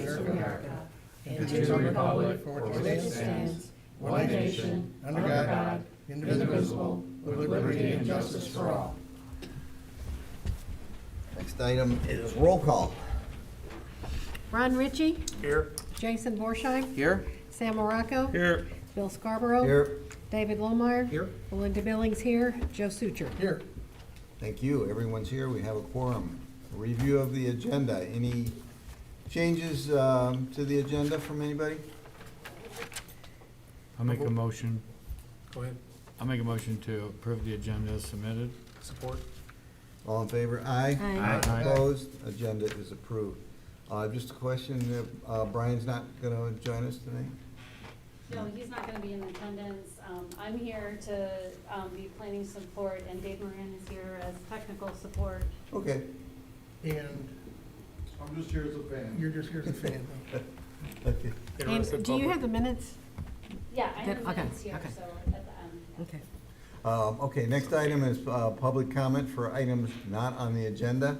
States of America, and to the republic for which it stands, one nation, under God, indivisible, with liberty and justice for all. Next item is roll call. Ron Ritchie. Here. Jason Borsheim. Here. Sam Morocco. Here. Bill Scarborough. Here. David Lohmeyer. Here. Belinda Billings here. Joe Sucher. Here. Thank you. Everyone's here. We have a quorum. A review of the agenda. Any changes to the agenda from anybody? I'll make a motion. Go ahead. I'll make a motion to approve the agenda as submitted. Support. All in favor? Aye. Aye. Aye. Opposed? Agenda is approved. Just a question, Brian's not gonna join us tonight? No, he's not gonna be in attendance. I'm here to be planning support, and Dave Moran is here as technical support. Okay. And I'm just here as a fan. you're just here as a fan. Okay. And do you have the minutes? Yeah, I have Okay, minutes here, okay. so at the end. Okay. Okay, next item is public comment for items not on the agenda.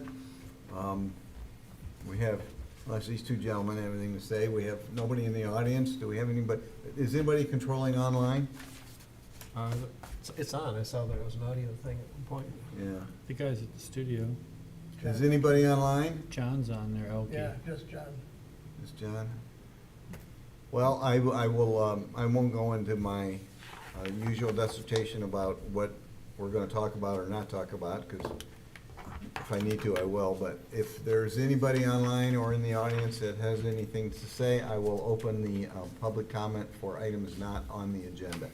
We have, unless these two gentlemen have anything to say, we have nobody in the audience. Do we have anybody, is anybody controlling online? It's on. I saw there was an audio thing at one point. Yeah. The guys at the studio, Is anybody online? John's on there, Elkie. Yeah, just John. Is John? Well, I will, I won't go into my usual dissertation about what we're gonna talk about or not talk about, because if I need to, I will. But if there's anybody online or in the audience that has anything to say, I will open the public comment for items not on the agenda.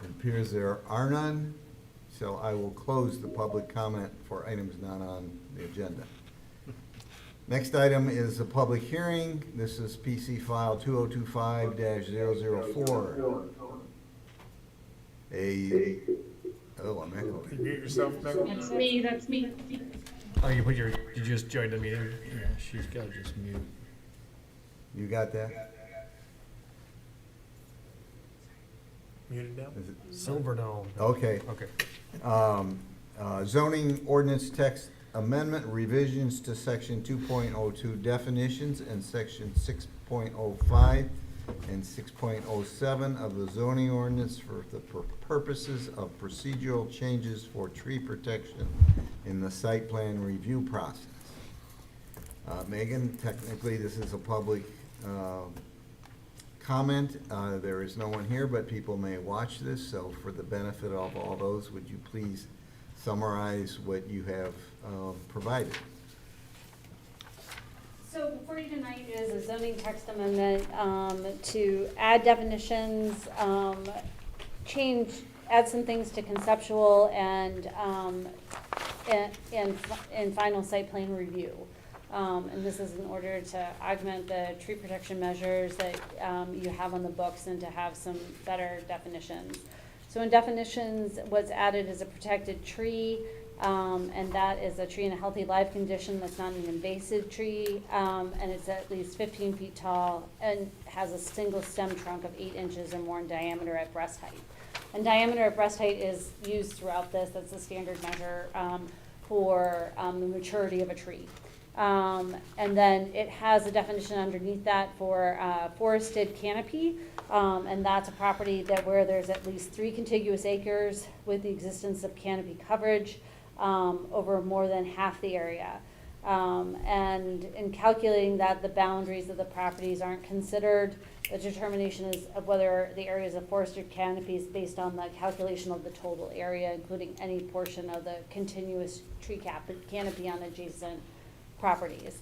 It appears there are none, so I will close the public comment for items not on the agenda. Next item is a public hearing. This is PC file 2025-004. I'm echoing. Mute yourself, Becky. That's me. Oh, you just joined the meeting. Yeah, she's gotta just mute. You got that? Muted now? Is it- Silver Dome. Okay. Okay. Zoning ordinance text amendment revisions to section 2.02 definitions and section 6.05 and 6.07 of the zoning ordinance for the purposes of procedural changes for tree protection in the site plan review process. Megan, technically this is a public comment. There is no one here, but people may watch this, so for the benefit of all those, would you please summarize what you have provided? So before you tonight is a zoning text amendment to add definitions, add some things to conceptual and final site plan review. And this is in order to augment the tree protection measures that you have on the books and to have some better definitions. So in definitions, what's added is a protected tree, and that is a tree in a healthy live condition that's not an invasive tree, and it's at least 15 feet tall and has a single stem trunk of 8 inches or more in diameter at breast height. And diameter at breast height is used throughout this. That's the standard measure for the maturity of a tree. And then it has a definition underneath that for forested canopy, and that's a property that where there's at least 3 contiguous acres with the existence of canopy coverage over more than half the area. And in calculating that, the boundaries of the properties aren't considered. The determination is of whether the area is a forested canopy is based on the calculation of the total area, including any portion of the continuous tree canopy on adjacent properties.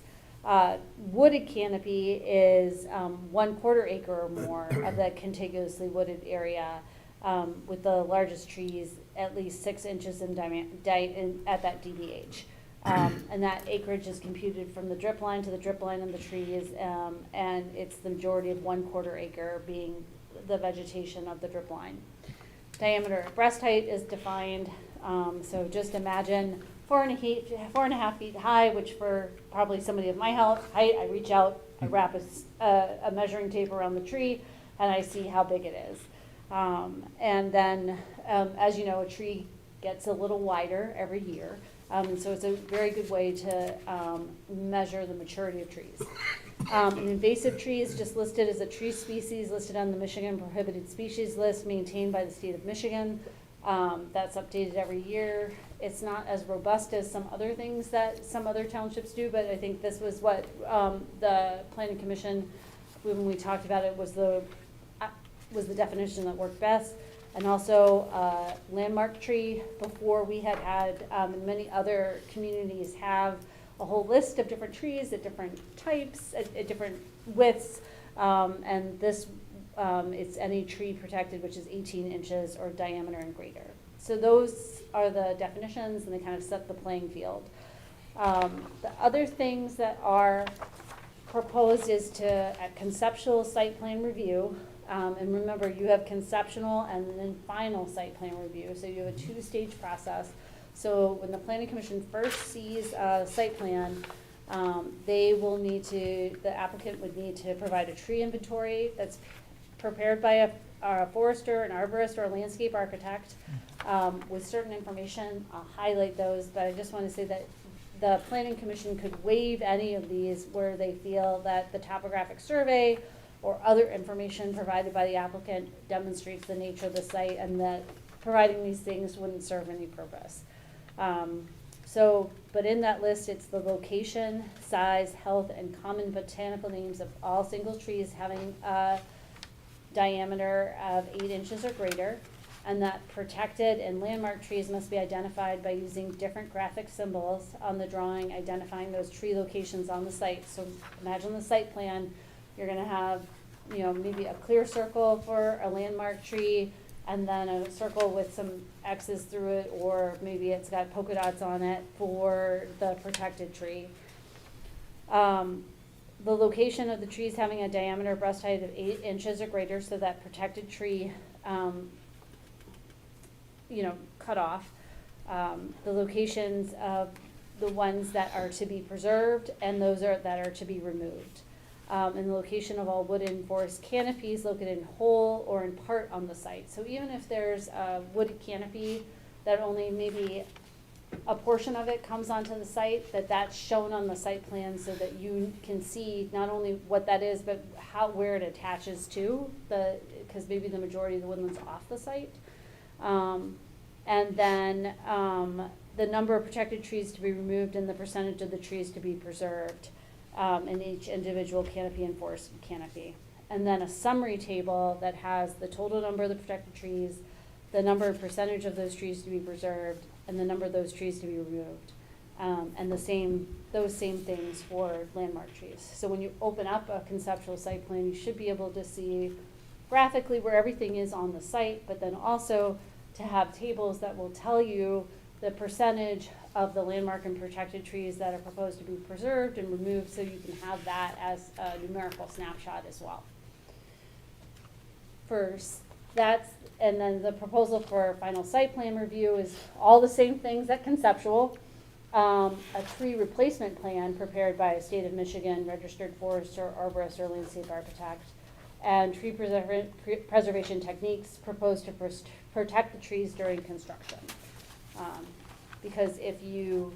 Wooded canopy is 1/4 acre or more of the contiguously wooded area, with the largest trees at least 6 inches in diameter at that DBH. And that acreage is computed from the drip line to the drip line of the trees, and it's the majority of 1/4 acre being the vegetation of the drip line. Diameter of breast height is defined, so just imagine 4.5 feet high, which for probably somebody of my height, I reach out, I wrap a measuring tape around the tree, and I see how big it is. And then, as you know, a tree gets a little wider every year. So it's a very good way to measure the maturity of trees. An invasive tree is just listed as a tree species listed on the Michigan prohibited species list maintained by the state of Michigan. That's updated every year. It's not as robust as some other things that some other townships do, but I think this was what the planning commission, when we talked about it, was the definition that worked best. And also landmark tree. Before we had and many other communities have a whole list of different trees at different types, at different widths, and this it's any tree protected which is 18 inches or diameter and greater. So those are the definitions, and they kind of set the playing field. The other things that are proposed is at conceptual site plan review. And remember, you have conceptual and then final site plan review, so you have a two-stage process. So when the planning commission first sees a site plan, the applicant would need to provide a tree inventory that's prepared by a forester, an arborist, or a landscape architect with certain information. I'll highlight those, but I just want to say that the planning commission could waive any of these where they feel that the topographic survey or other information provided by the applicant demonstrates the nature of the site, and that providing these things wouldn't serve any purpose. But in that list, it's the location, size, health, and common botanical names of all single trees having a diameter of 8 inches or greater, and that protected and landmark trees must be identified by using different graphic symbols on the drawing identifying those tree locations on the site. So imagine the site plan. You're gonna have, maybe a clear circle for a landmark tree, and then a circle with some X's through it, or maybe it's got polka dots on it for the protected tree. The location of the trees having a diameter breast height of 8 inches or greater, so that protected tree, cut off. The locations of the ones that are to be preserved and those that are to be removed. And the location of all wooden forest canopies located in whole or in part on the site. So even if there's a wooded canopy that only maybe a portion of it comes onto the site, that's shown on the site plan so that you can see not only what that is, but where it attaches to, because maybe the majority of the woodland's off the site. And then the number of protected trees to be removed and the percentage of the trees to be preserved in each individual canopy and forest canopy. And then a summary table that has the total number of the protected trees, the number and percentage of those trees to be preserved, and the number of those trees to be removed. And those same things for landmark trees. So when you open up a conceptual site plan, you should be able to see graphically where everything is on the site, but then also to have tables that will tell you the percentage of the landmark and protected trees that are proposed to be preserved and removed, so you can have that as a numerical snapshot as well. And then the proposal for final site plan review is all the same things at conceptual. A tree replacement plan prepared by a state of Michigan registered forester, arborist, or landscape architect, and tree preservation techniques proposed to protect the trees during construction. Because if you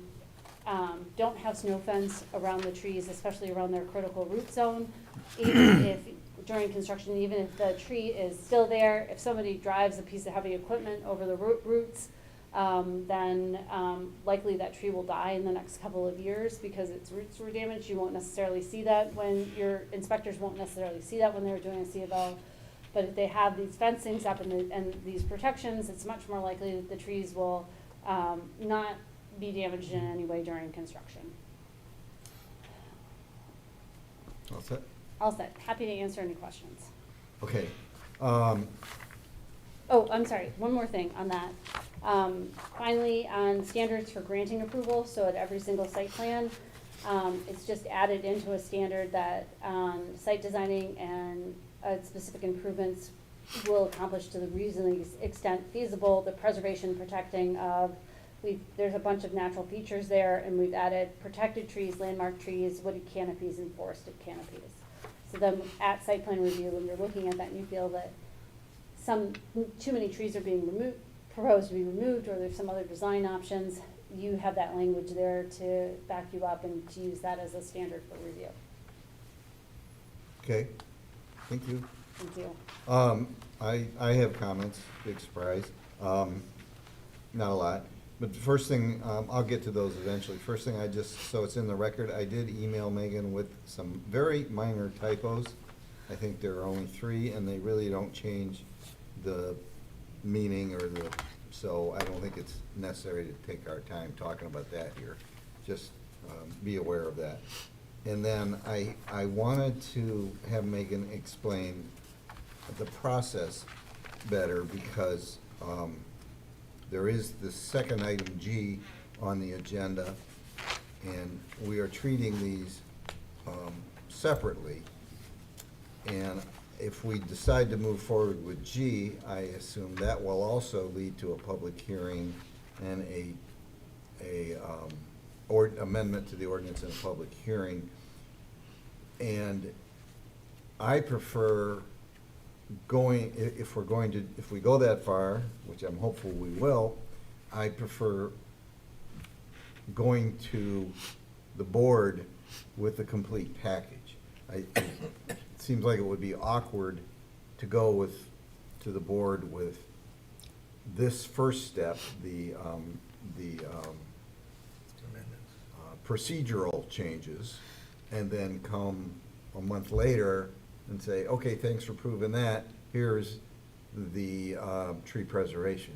don't have snow fence around the trees, especially around their critical root zone, even if during construction, even if the tree is still there, if somebody drives a piece of heavy equipment over the roots, then likely that tree will die in the next couple of years because its roots were damaged. You won't necessarily see that when your inspectors won't necessarily see that when they're doing a C of O. But if they have these fencings up and these protections, it's much more likely that the trees will not be damaged in any way during construction. All set? All set. Happy to answer any questions. Okay. Oh, I'm sorry, one more thing on that. Finally, on standards for granting approval, so at every single site plan, it's just added into a standard that site designing and specific improvements will accomplish to the reasonable extent feasible the preservation, protecting of, there's a bunch of natural features there, and we've added protected trees, landmark trees, wooded canopies, and forested canopies. So then at site plan review, when you're looking at that and you feel that too many trees are being proposed to be removed, or there's some other design options, you have that language there to back you up and to use that as a standard for review. Okay, thank you. Thank you. I have comments, big surprise. Not a lot, but the first thing, I'll get to those eventually. First thing, so it's in the record, I did email Megan with some very minor typos. I think there are only 3, and they really don't change the meaning so I don't think it's necessary to take our time talking about that here. Just be aware of that. And then I wanted to have Megan explain the process better, because there is the second item G on the agenda, and we are treating these separately. And if we decide to move forward with G, I assume that will also lead to a public hearing and or amendment to the ordinance in a public hearing. And I prefer if we go that far, which I'm hopeful we will, I prefer going to the board with the complete package. It seems like it would be awkward to go to the board with this first step, the procedural changes, and then come a month later and say, okay, thanks for proving that, here's the tree preservation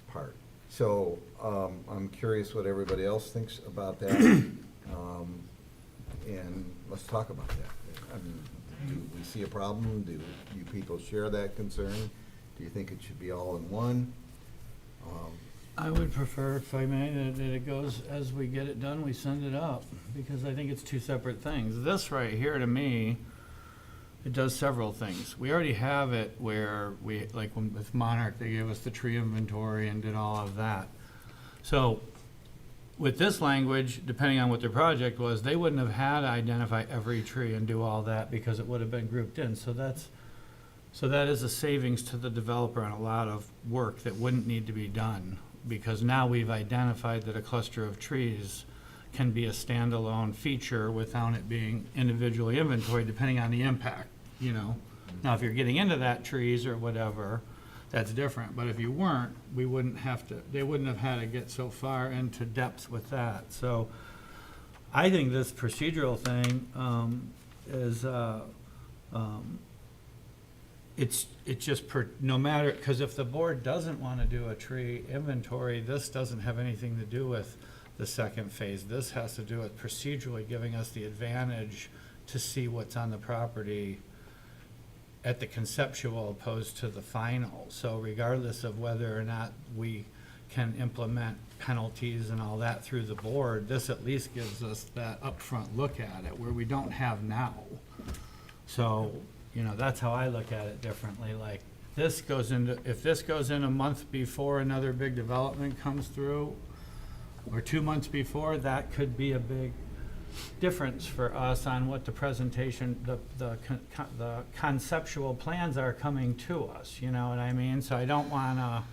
part. So I'm curious what everybody else thinks about that, and let's talk about that. I mean, do we see a problem? Do you people share that concern? Do you think it should be all in one? I would prefer, if I may, that it goes, as we get it done, we send it up, because I think it's 2 separate things. This right here, to me, it does several things. We already have it where like with Monarch, they gave us the tree inventory and did all of that. So with this language, depending on what their project was, they wouldn't have had to identify every tree and do all that, because it would have been grouped in. So that is a savings to the developer on a lot of work that wouldn't need to be done, because now we've identified that a cluster of trees can be a standalone feature without it being individually inventoried, depending on the impact, you know. Now, if you're getting into that trees or whatever, that's different. But if you weren't, they wouldn't have had to get so far into depth with that. So I think this procedural thing is, it's just no matter, because if the board doesn't want to do a tree inventory, this doesn't have anything to do with the second phase. This has to do with procedurally giving us the advantage to see what's on the property at the conceptual opposed to the final. So regardless of whether or not we can implement penalties and all that through the board, this at least gives us that upfront look at it where we don't have now. So, you know, that's how I look at it differently. Like, if this goes in a month before another big development comes through, or 2 months before, that could be a big difference for us on what the presentation, the conceptual plans are coming to us, you know what I mean? So I don't wanna,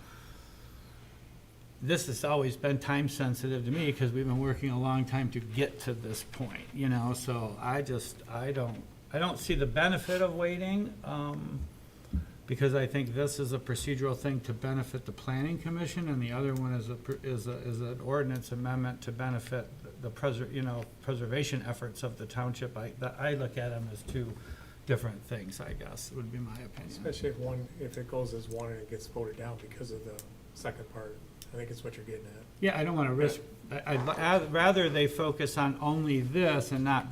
this has always been time sensitive to me, because we've been working a long time to get to this point, you know? So I don't see the benefit of waiting, because I think this is a procedural thing to benefit the planning commission, and the other one is an ordinance amendment to benefit the preservation efforts of the township. I look at them as 2 different things, I guess, would be my opinion. Especially if it goes as one and it gets voted down because of the second part. I think it's what you're getting at. Yeah, I don't want to risk, I'd rather they focus on only this and not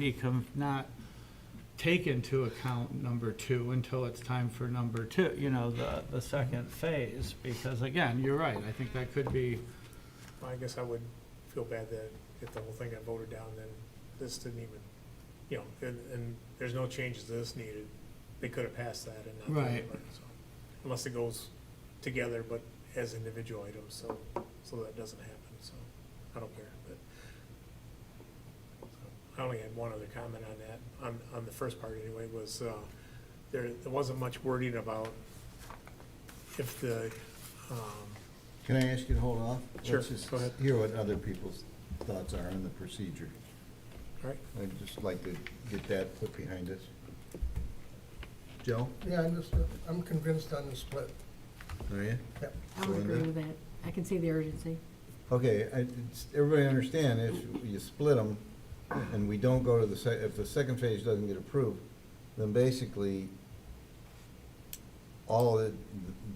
take into account number 2 until it's time for number 2, you know, the second phase, because again, you're right, I think that could be. Well, I guess I would feel bad that if the whole thing got voted down, then this didn't even, you know, and there's no changes to this needed. They could have passed that and not. Right. So, unless it goes together, but as individual items, so that doesn't happen, so I don't care, but. I only had one other comment on that, on the first part anyway, was there wasn't much wording about if the Can I ask you to hold off? Sure, Let's just go ahead. hear what other people's thoughts are on the procedure. All right, I'd just like to get that put behind us. Joe? Yeah, I'm convinced on the split. Are you? Yep. I would agree with that. I can see the urgency. Okay, everybody understand, if you split them, and we don't go to if the second phase doesn't get approved, then basically, all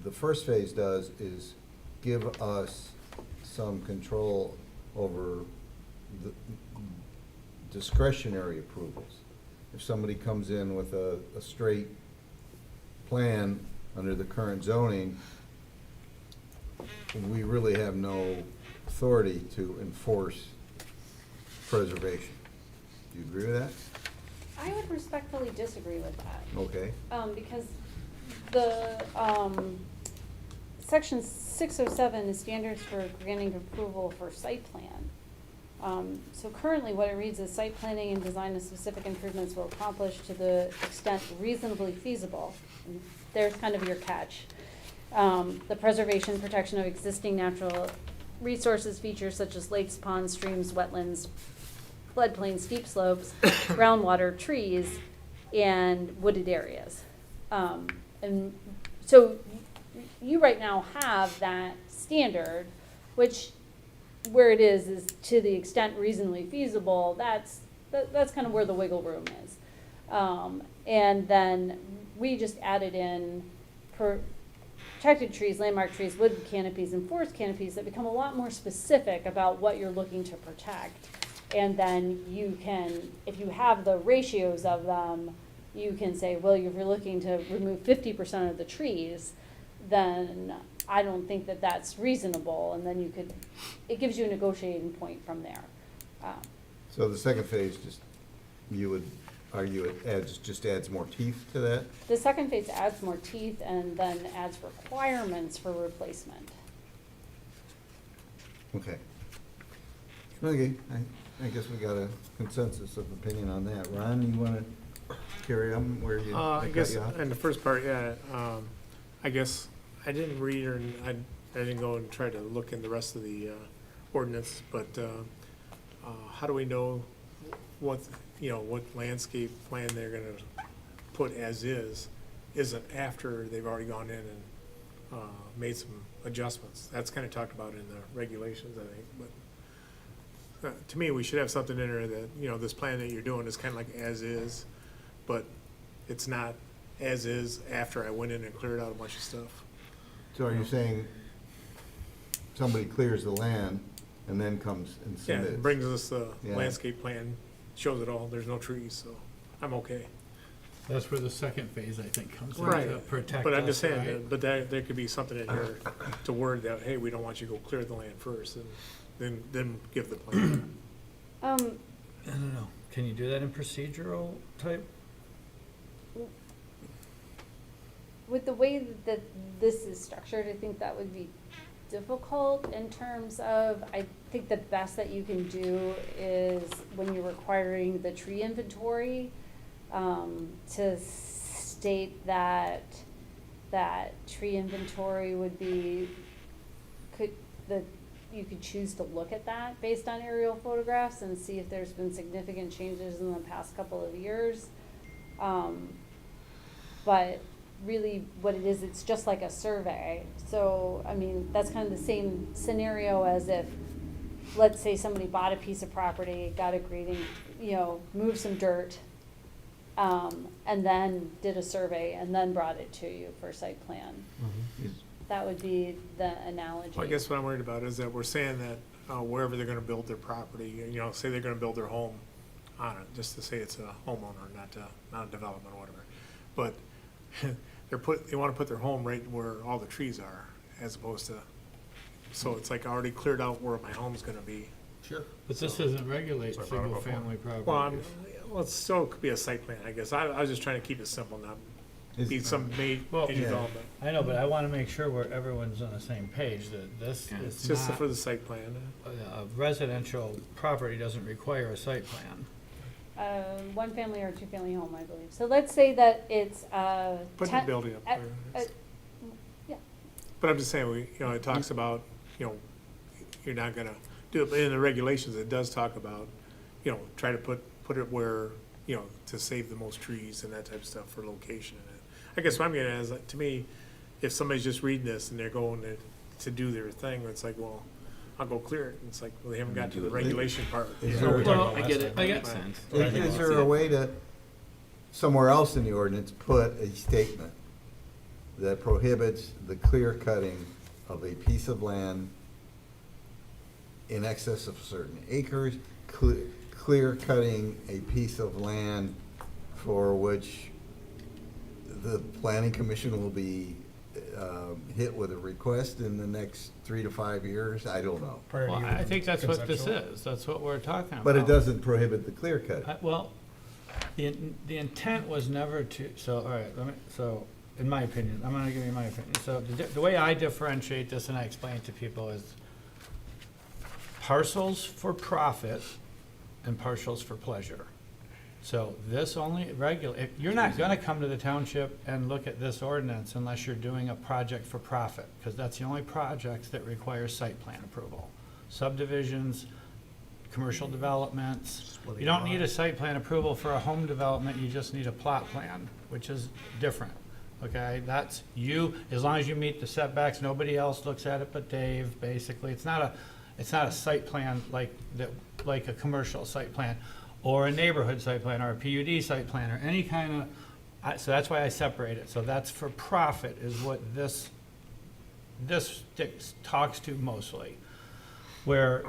the first phase does is give us some control over the discretionary approvals. If somebody comes in with a straight plan under the current zoning, we really have no authority to enforce preservation. Do you agree with that? I would respectfully disagree with that. Okay. Because the, section 607 is standards for granting approval for site plan. So currently what it reads is site planning and design of specific improvements will accomplish to the extent reasonably feasible. And there's kind of your catch. The preservation, protection of existing natural resources, features such as lakes, ponds, streams, wetlands, floodplains, steep slopes, groundwater, trees, and wooded areas. And so you right now have that standard, which where it is to the extent reasonably feasible, that's kind of where the wiggle room is. And then we just added in protected trees, landmark trees, wood canopies, and forest canopies that become a lot more specific about what you're looking to protect. And then you can, if you have the ratios of them, you can say, well, if you're looking to remove 50% of the trees, then I don't think that that's reasonable. And then you could, it gives you a negotiating point from there. So the second phase, you would argue it just adds more teeth to that? The second phase adds more teeth and then adds requirements for replacement. Okay. Okay, I guess we got a consensus of opinion on that. Ron, you want to carry on where you I cut guess, you off? in the first part, yeah, I guess I didn't read or I didn't go and try to look in the rest of the ordinance, but how do we know what landscape plan they're gonna put as is, isn't after they've already gone in and made some adjustments? That's kind of talked about in the regulations, I think, but to me, we should have something in there that, this plan that you're doing is kind of like as is, but it's not as is after I went in and cleared out a bunch of stuff. So are you saying somebody clears the land and then comes and Yeah, submits? it brings us the Yeah. landscape plan, shows it all, there's no trees, so I'm okay. That's where the second phase, I think, comes in Right. to protect But I'm us, just saying, right? but there could be something in here to word that, hey, we don't want you to go clear the land first, and then give the plan. I don't know. Can you do that in procedural type? With the way that this is structured, I think that would be difficult in terms of, I think the best that you can do is when you're requiring the tree inventory, to state that tree inventory would be, you could choose to look at that based on aerial photographs and see if there's been significant changes in the past couple of years. But really what it is, it's just like a survey. So, I mean, that's kind of the same scenario as if, let's say somebody bought a piece of property, got a grading, moved some dirt, and then did a survey and then brought it to you for site plan. Is- That would be the analogy. Well, I guess what I'm worried about is that we're saying that wherever they're gonna build their property, say they're gonna build their home on it, just to say it's a homeowner, not a development or whatever. But they wanna put their home right where all the trees are, as opposed to, so it's like already cleared out where my home's gonna be. Sure. But this doesn't regulate That's what I brought up single-family Well, properties. it still could be a site plan, I guess. I was just trying to keep it simple, not is- be some major Well, yeah. development. I know, but I want to make sure everyone's on the same page, that this It's is just not, for the site plan. a residential property doesn't require a site plan. One family or two family home, I believe. So let's say that it's Put the building up there. yeah. But I'm just saying, it talks about you know, you're not gonna do it, but in the regulations, it does talk about, you know, try to put it where, you know, to save the most trees and that type of stuff for location in it. I guess what I'm getting at is, like, to me, if somebody's just reading this and they're going to do their thing, it's like, well, I'll go clear it. It's like, well, they haven't got to the regulation part. Is Yeah. there- We were talking Well, about I get last it, time. that makes sense. Is there a way to, somewhere else in the ordinance, put a statement that prohibits the clear cutting of a piece of land in excess of certain acres, clear cutting a piece of land for which the planning commission will be hit with a request in the next 3 to 5 years? I don't know. Well, I think that's what this is. That's what we're talking about. But it doesn't prohibit the clear cutting. Well, the intent was never to, so, all right, so, in my opinion, I'm gonna give you my opinion. So, the way I differentiate this and I explain it to people is parcels for profit and parcels for pleasure. So this only you're not gonna come to the township and look at this ordinance unless you're doing a project for profit, because that's the only projects that require site plan approval. Subdivisions, commercial developments, you don't need a site plan approval for a home development, you just need a plot plan, which is different, okay? That's you, as long as you meet the setbacks, nobody else looks at it but Dave, basically. It's not a site plan like a commercial site plan, or a neighborhood site plan, or a PUD site plan, or any kind of, so that's why I separate it. So that's for profit is what this talks to mostly. Where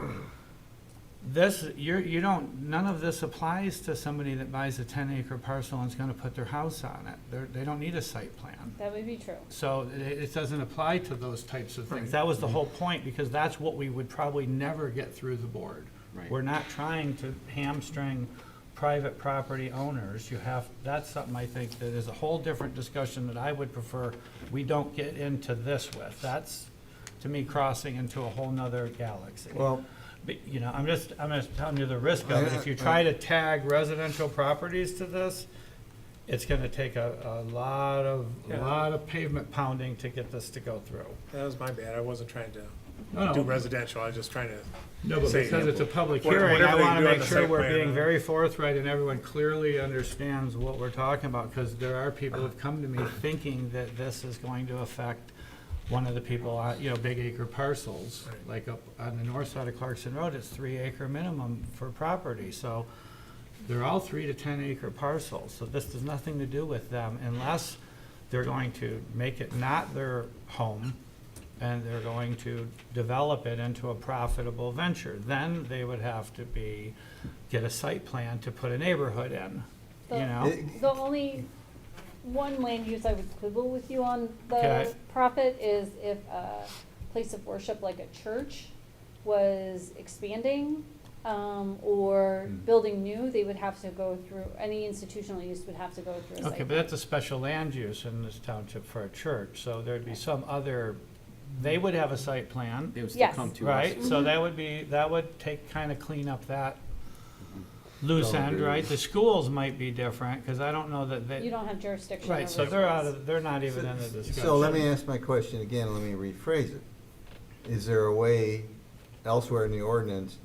this, you don't, none of this applies to somebody that buys a 10-acre parcel and is gonna put their house on it. They don't need a site plan. That would be true. So it doesn't apply to those types of things. That was the whole point, because that's what we would probably never get through the board. Right. We're not trying to hamstring private property owners. That's something I think that is a whole different discussion that I would prefer we don't get into this with. That's, to me, crossing into a whole nother galaxy. Well, But, you know, I'm just telling you the risk of it. If you try to tag residential properties to this, it's gonna take a lot of pavement pounding to get this to go through. That was my bad. I wasn't trying to No, do no. residential. I was just trying to. No, but say, because it's a public whatever hearing, I they wanna do on make the sure site we're plan, being very forthright and everyone clearly understands what we're talking about, because there are people who've come to me thinking that this is going to affect one of the people, big acre parcels, like up on the north side of Clarkson Road, it's 3-acre minimum for property, so they're all 3 to 10 acre parcels, so this has nothing to do with them unless they're going to make it not their home and they're going to develop it into a profitable venture. Then they would have to get a site plan to put a neighborhood in, you know? The only one land use I would quibble with you on the Okay. profit is if a place of worship like a church was expanding, or building new, they would have to go through, any institutional use would have to go through a site Okay, but that's a special land use in this township for a church, so there'd be some other, they would have a site plan, They would still Yes. come to us. right? So that would kind of clean up that loose That would end, be- right? The schools might be different, because I don't know that You they, don't have jurisdiction right, so over they're not even in the discussion. So let me ask my question again, let me rephrase it. Is there a way elsewhere in the ordinance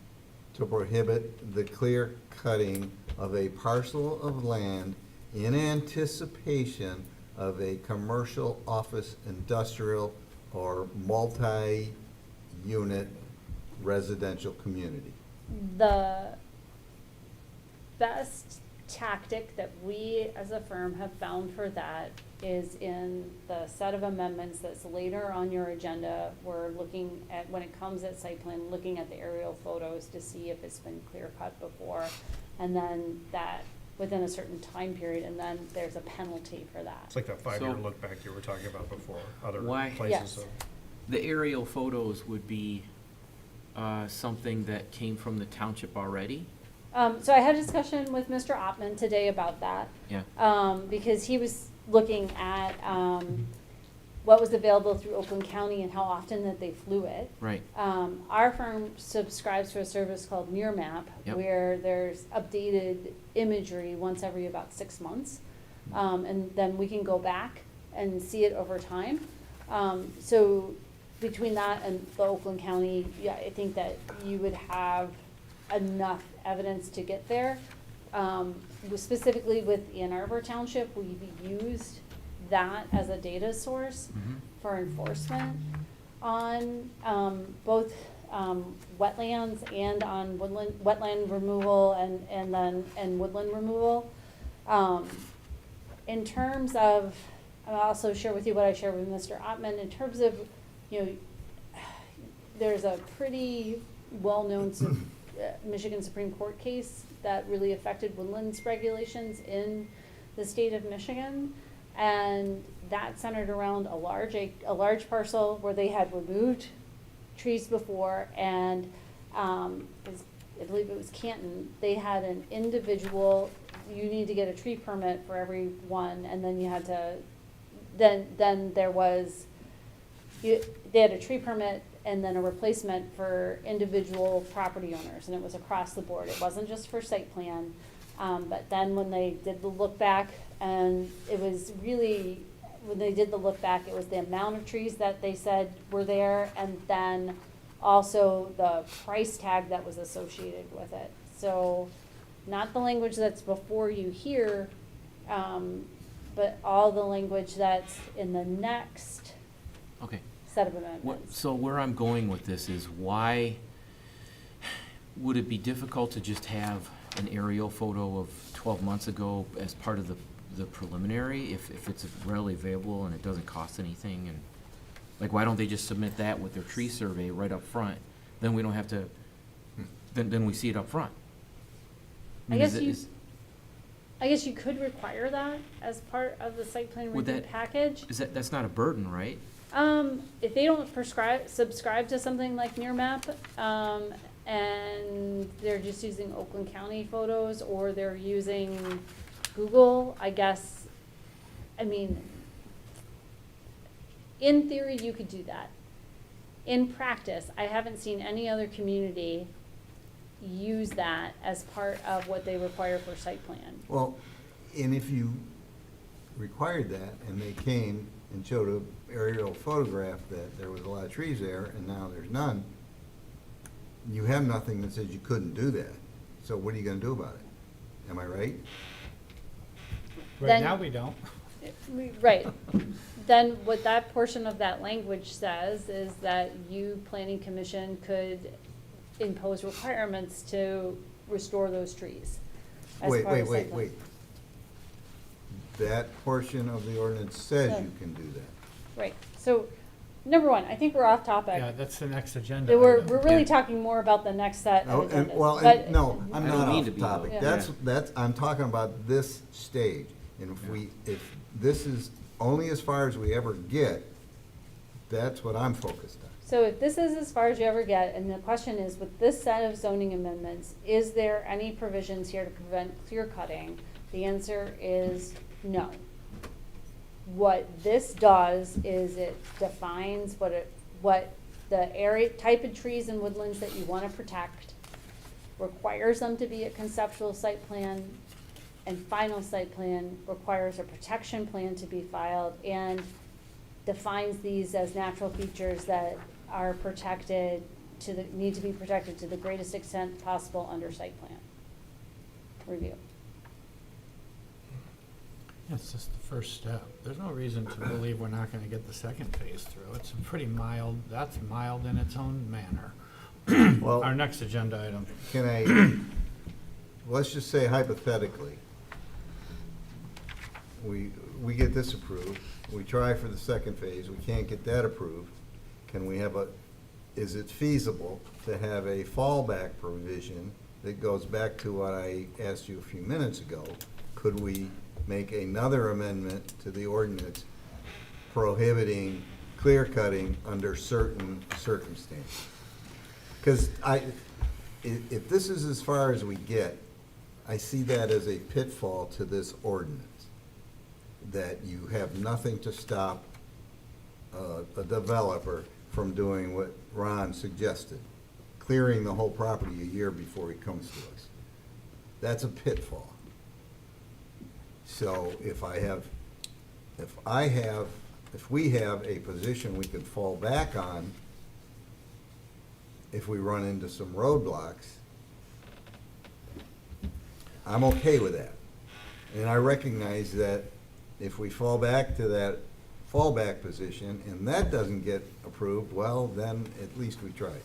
to prohibit the clear cutting of a parcel of land in anticipation of a commercial, office, industrial, or multi-unit residential community? The best tactic that we as a firm have found for that is in the set of amendments that's later on your agenda. We're looking at, when it comes at site plan, looking at the aerial photos to see if it's been clear cut before. And then that, within a certain time period, and then there's a penalty for that. It's like that 5-year So- look back you were talking about before, other Why- places. Yes. of- The aerial photos would be something that came from the township already? So I had a discussion with Mr. Ottman today about that. Yeah. Because he was looking at, what was available through Oakland County and how often that they flew it. Right. Our firm subscribes to a service called Near Map, Yep. where there's updated imagery once every about 6 months. And then we can go back and see it over time. So between that and the Oakland County, yeah, I think that you would have enough evidence to get there. Specifically with Ann Arbor Township, we've used that as a data source for enforcement on, both, wetlands and on wetland removal and woodland removal. In terms of, I'll also share with you what I shared with Mr. Ottman, in terms of, there's a pretty well-known Michigan Supreme Court case that really affected woodlands regulations in the state of Michigan. And that centered around a large parcel where they had removed trees before, and I believe it was Canton, they had an individual, you need to get a tree permit for every one, and then you had to, then there was, they had a tree permit and then a replacement for individual property owners, and it was across the board. It wasn't just for site plan, but then when they did the look back, and it was really, when they did the look back, it was the amount of trees that they said were there, and then also the price tag that was associated with it. So, not the language that's before you here, but all the language that's in the next Okay. set of amendments. So where I'm going with this is, why would it be difficult to just have an aerial photo of 12 months ago as part of the preliminary, if it's readily available and it doesn't cost anything? And like, why don't they just submit that with their tree survey right up front? Then we don't have to, then we see it up front. I mean, guess is you could require that as part of the site plan Would review that- package. that's not a burden, right? If they don't subscribe to something like Nearmap, and they're just using Oakland County photos, or they're using Google, I guess, I mean, in theory, you could do that. In practice, I haven't seen any other community use that as part of what they require for site plan. Well, and if you required that, and they came and showed an aerial photograph that there was a lot of trees there, and now there's none, you have nothing that says you couldn't do that. So what are you gonna do about it? Am I right? Right Then- now, we don't. Right. Then what that portion of that language says is that you, planning commission, could impose requirements to restore those trees. as Wait, part wait, of wait, site plan. wait. That portion of the ordinance says you can do that. Right, so, number one, I think we're off topic. Yeah, that's the next agenda. We're item. really Yeah. talking more about the next set No, of and, agendas. well, but- and, no, I'm I don't not mean off to be, topic. though. Yeah. That's, I'm talking about this stage. And if this is only as far as we ever get, that's what I'm focused on. So if this is as far as you ever get, and the question is, with this set of zoning amendments, is there any provisions here to prevent clear cutting? The answer is no. What this does is it defines what the area, type of trees and woodlands that you wanna protect, requires them to be a conceptual site plan, and final site plan requires a protection plan to be filed, and defines these as natural features that are protected need to be protected to the greatest extent possible under site plan review. It's just the first step. There's no reason to believe we're not gonna get the second phase through. It's a pretty mild, that's mild in its own manner. Well, Our next agenda item. can I, let's just say hypothetically, we get this approved, we try for the second phase, we can't get that approved. Can we have is it feasible to have a fallback provision that goes back to what I asked you a few minutes ago? Could we make another amendment to the ordinance prohibiting clear cutting under certain circumstances? Because if this is as far as we get, I see that as a pitfall to this ordinance, that you have nothing to stop a developer from doing what Ron suggested, clearing the whole property a year before he comes to us. That's a pitfall. So if I have if we have a position we can fall back on if we run into some roadblocks, I'm okay with that. And I recognize that if we fall back to that fallback position and that doesn't get approved, well, then at least we tried.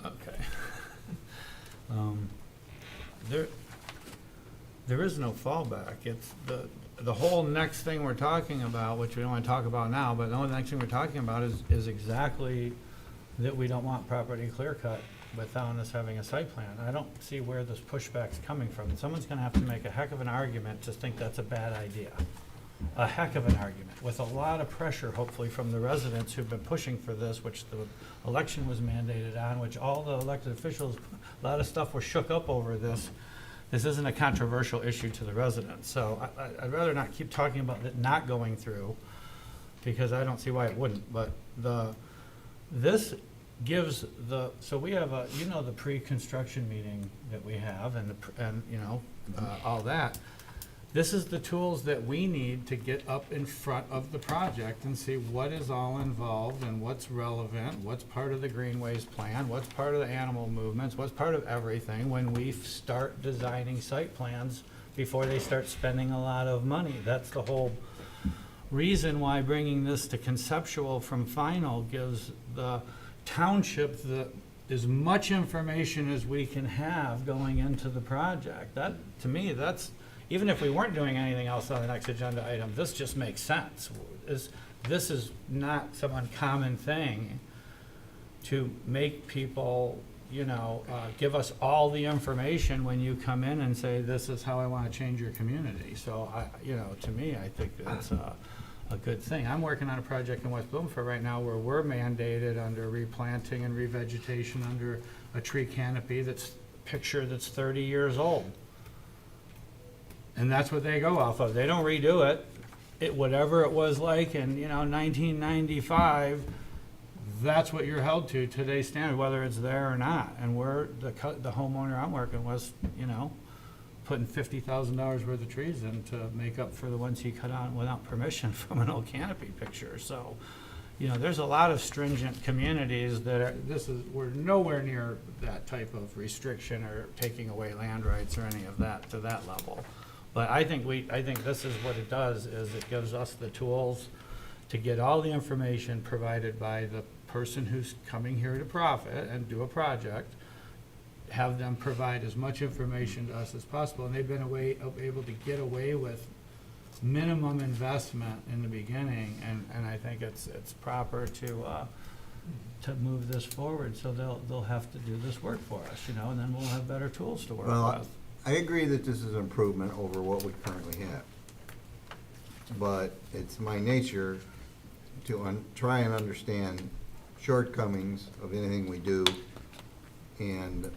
Okay. There is no fallback. It's the whole next thing we're talking about, which we don't want to talk about now, but the only next thing we're talking about is exactly that we don't want property clear cut without us having a site plan. I don't see where this pushback's coming from. Someone's gonna have to make a heck of an argument to think that's a bad idea. A heck of an argument, with a lot of pressure, hopefully, from the residents who've been pushing for this, which the election was mandated on, which all the elected officials, a lot of stuff was shook up over this. This isn't a controversial issue to the residents, so I'd rather not keep talking about it not going through, because I don't see why it wouldn't, but this gives so we have the pre-construction meeting that we have, and all that. This is the tools that we need to get up in front of the project and see what is all involved and what's relevant, what's part of the greenways plan, what's part of the animal movements, what's part of everything when we start designing site plans before they start spending a lot of money. That's the whole reason why bringing this to conceptual from final gives the township as much information as we can have going into the project. That, to me, that's, even if we weren't doing anything else on the next agenda item, this just makes sense. This is not some uncommon thing to make people, give us all the information when you come in and say, this is how I want to change your community. So, to me, I think that's a good thing. I'm working on a project in West Bloomfield right now where we're mandated under replanting and revegetation under a tree canopy that's 30 years old. And that's what they go off of. They don't redo it. Whatever it was like in, 1995, that's what you're held to, today's standard, whether it's there or not. And the homeowner I'm working with, putting $50,000 worth of trees in to make up for the ones he cut out without permission from an old canopy picture. So, there's a lot of stringent communities that we're nowhere near that type of restriction or taking away land rights or any of that to that level. But I think this is what it does, is it gives us the tools to get all the information provided by the person who's coming here to profit and do a project, have them provide as much information to us as possible. And they've been able to get away with minimum investment in the beginning, and I think it's proper to move this forward. So they'll have to do this work for us, and then we'll have better tools to work with. I agree that this is an improvement over what we currently have. But it's my nature to try and understand shortcomings of anything we do and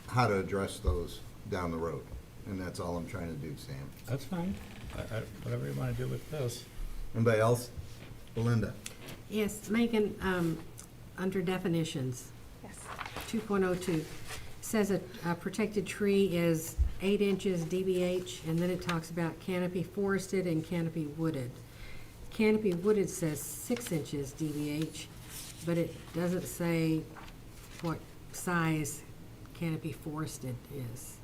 how to address those down the road. And that's all I'm trying to do, Sam. That's fine. Whatever you want to do with this. Anybody else? Belinda? Yes, Megan, under definitions, Yes. 2.02, says a protected tree is 8 inches DBH, and then it talks about canopy forested and canopy wooded. Canopy wooded says 6 inches DBH, but it doesn't say what size canopy forested is.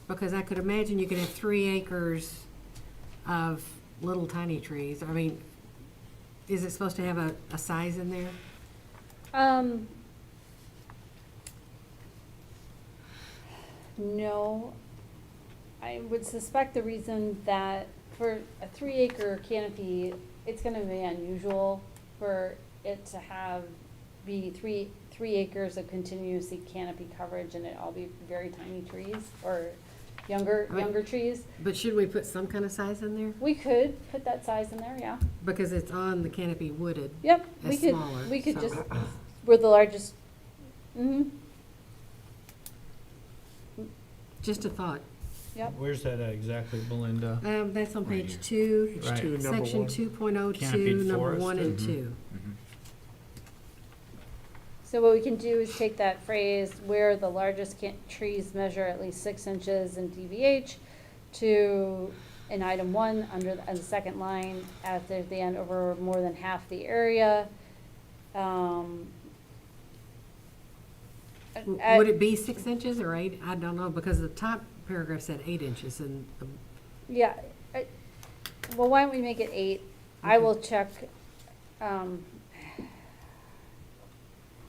Because I could imagine you could have 3 acres of little tiny trees. I mean, is it supposed to have a size in there? No. I would suspect the reason that for a 3-acre canopy, it's gonna be unusual for it to be three acres of continuously canopy coverage and it all be very tiny trees or younger trees. But should we put some kind of size in there? We could put that size in there, yeah. Because it's on the canopy wooded. Yep, As smaller, we could so- just, we're the largest, Just a thought. yep. Where's that at exactly, Belinda? That's on Right page here. 2, Right. Two, number section one. 2.02, Canopied number forest. 1 and 2. So what we can do is take that phrase, where the largest trees measure at least 6 inches in DBH, to in item 1, under the second line, at the end, over more than half the area. Would it be 6 inches or 8? I don't know, because the top paragraph said 8 inches and, Yeah, well, why don't we make it 8? I will check, why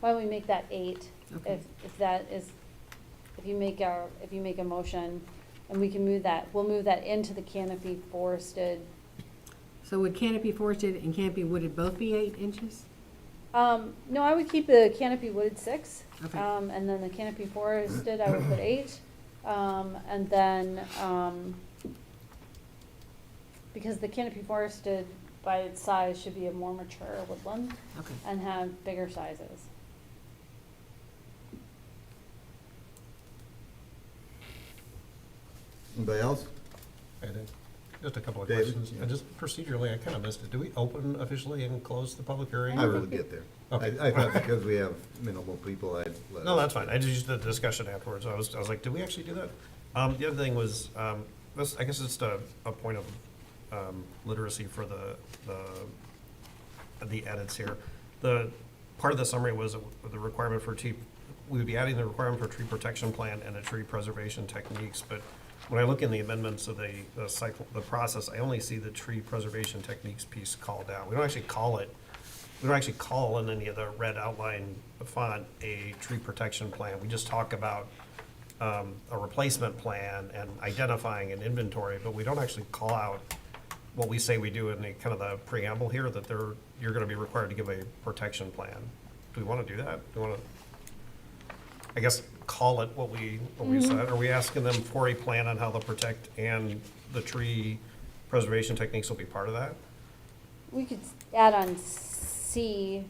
don't we make that 8? Okay. If that is, if you make a motion, and we can move that, we'll move that into the canopy forested. so would canopy forested and canopy wooded both be 8 inches? No, I would keep the canopy wooded 6. Okay. And then the canopy forested, I would put 8. And then, because the canopy forested by its size should be a more mature woodland Okay. and have bigger sizes. Anybody else? I did. Just a couple of David? questions. Yeah. And just procedurally, I kind of missed it. Do we open officially and close the public hearing? I will get there. Okay. I thought because we have minimal people, I'd let No, us- that's fine. I just used the discussion afterwards. I was like, did we actually do that? The other thing was, this, I guess it's a point of literacy for the edits here. The part of the summary was the requirement for we would be adding the requirement for tree protection plan and the tree preservation techniques, but when I look in the amendments of the cycle, the process, I only see the tree preservation techniques piece called out. We don't actually call in any of the red outline font a tree protection plan. We just talk about a replacement plan and identifying an inventory, but we don't actually call out what we say we do in the kind of the preamble here, that you're gonna be required to give a protection plan. Do we wanna do that? Do we wanna, I guess, call it what we said? Are we asking them for a plan on how they'll protect, and the tree preservation techniques will be part of that? We could add on C.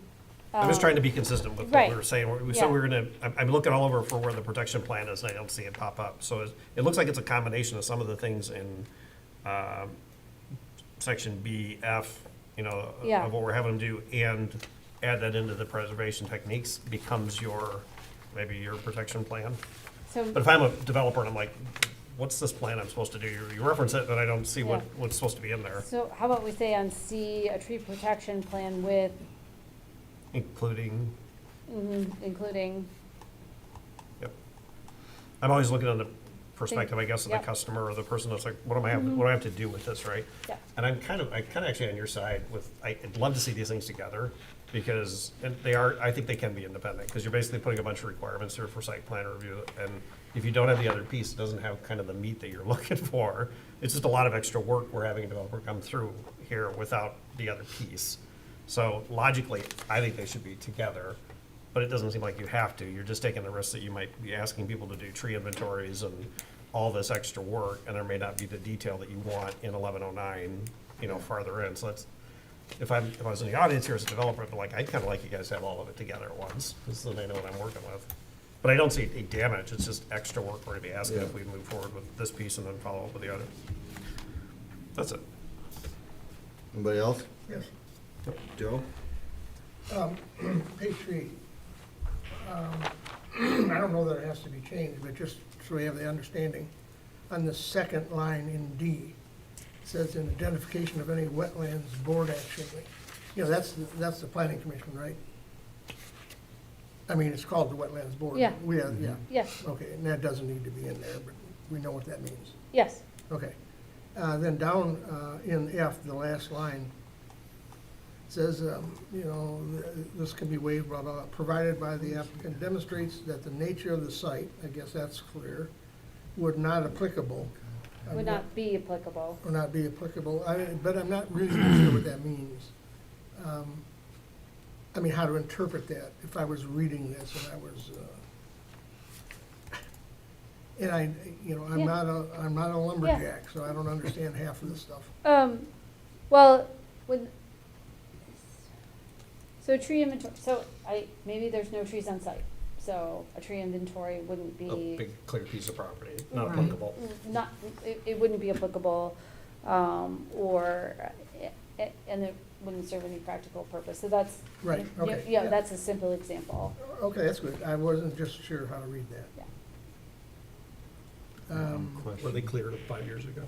I'm just trying to be consistent with what Right. we were saying. We Yeah. said we're gonna, I'm looking all over for where the protection plan is, and I don't see it pop up. So it looks like it's a combination of some of the things in section B, F, Yeah. of what we're having them do, and add that into the preservation techniques becomes maybe your protection plan. So, But if I'm a developer and I'm like, what's this plan I'm supposed to do? You reference it, but I don't see Yeah. what's supposed to be in there, so how about we say on C, a tree protection plan with, including. including, Yep. I'm always looking on the perspective, I guess, of the Yep. customer or the person that's like, what do I have to do with this, right? Yeah. And I'm kind of actually on your side with, I'd love to see these things together, because, and I think they can be independent, because you're basically putting a bunch of requirements here for site plan review, and if you don't have the other piece, it doesn't have kind of the meat that you're looking for. It's just a lot of extra work we're having a developer come through here without the other piece. So logically, I think they should be together, but it doesn't seem like you have to. You're just taking the risk that you might be asking people to do tree inventories and all this extra work, and there may not be the detail that you want in 1109, farther in. So if I was in the audience here as a developer, I'd be like, I'd kind of like you guys to have all of it together at once, because then I know what I'm working with. But I don't see a damage. It's just extra work we're going to be asking if we move forward with this piece and then follow up with the other. That's it. Anybody else? Yes. Joe? Page 3. I don't know that it has to be changed, but just so we have the understanding, on the second line in D, it says an identification of any wetlands board action. That's the planning commission, right? I mean, it's called the wetlands board. Yeah. Yeah, yes, okay, and that doesn't need to be in there, but we know what that means. yes, Okay. Then down in F, the last line, says, this can be waived, blah, blah, blah, provided by the applicant demonstrates that the nature of the site, I guess that's clear, would not applicable. would not be applicable. Or not be applicable, but I'm not really sure what that means. I mean, how to interpret that, if I was reading this and I was, and I'm Yeah. not a lumberjack, so I don't understand half of this stuff. Well, so tree inventory, maybe there's no trees on site, so a tree inventory wouldn't A be, big clear piece of property, not Right. applicable. it wouldn't be applicable, and it wouldn't serve any practical purpose, so that's. Right, okay, Yeah, yeah. that's a simple example. Okay, that's good, I wasn't just sure how to read that. Yeah. Where they cleared it 5 years ago.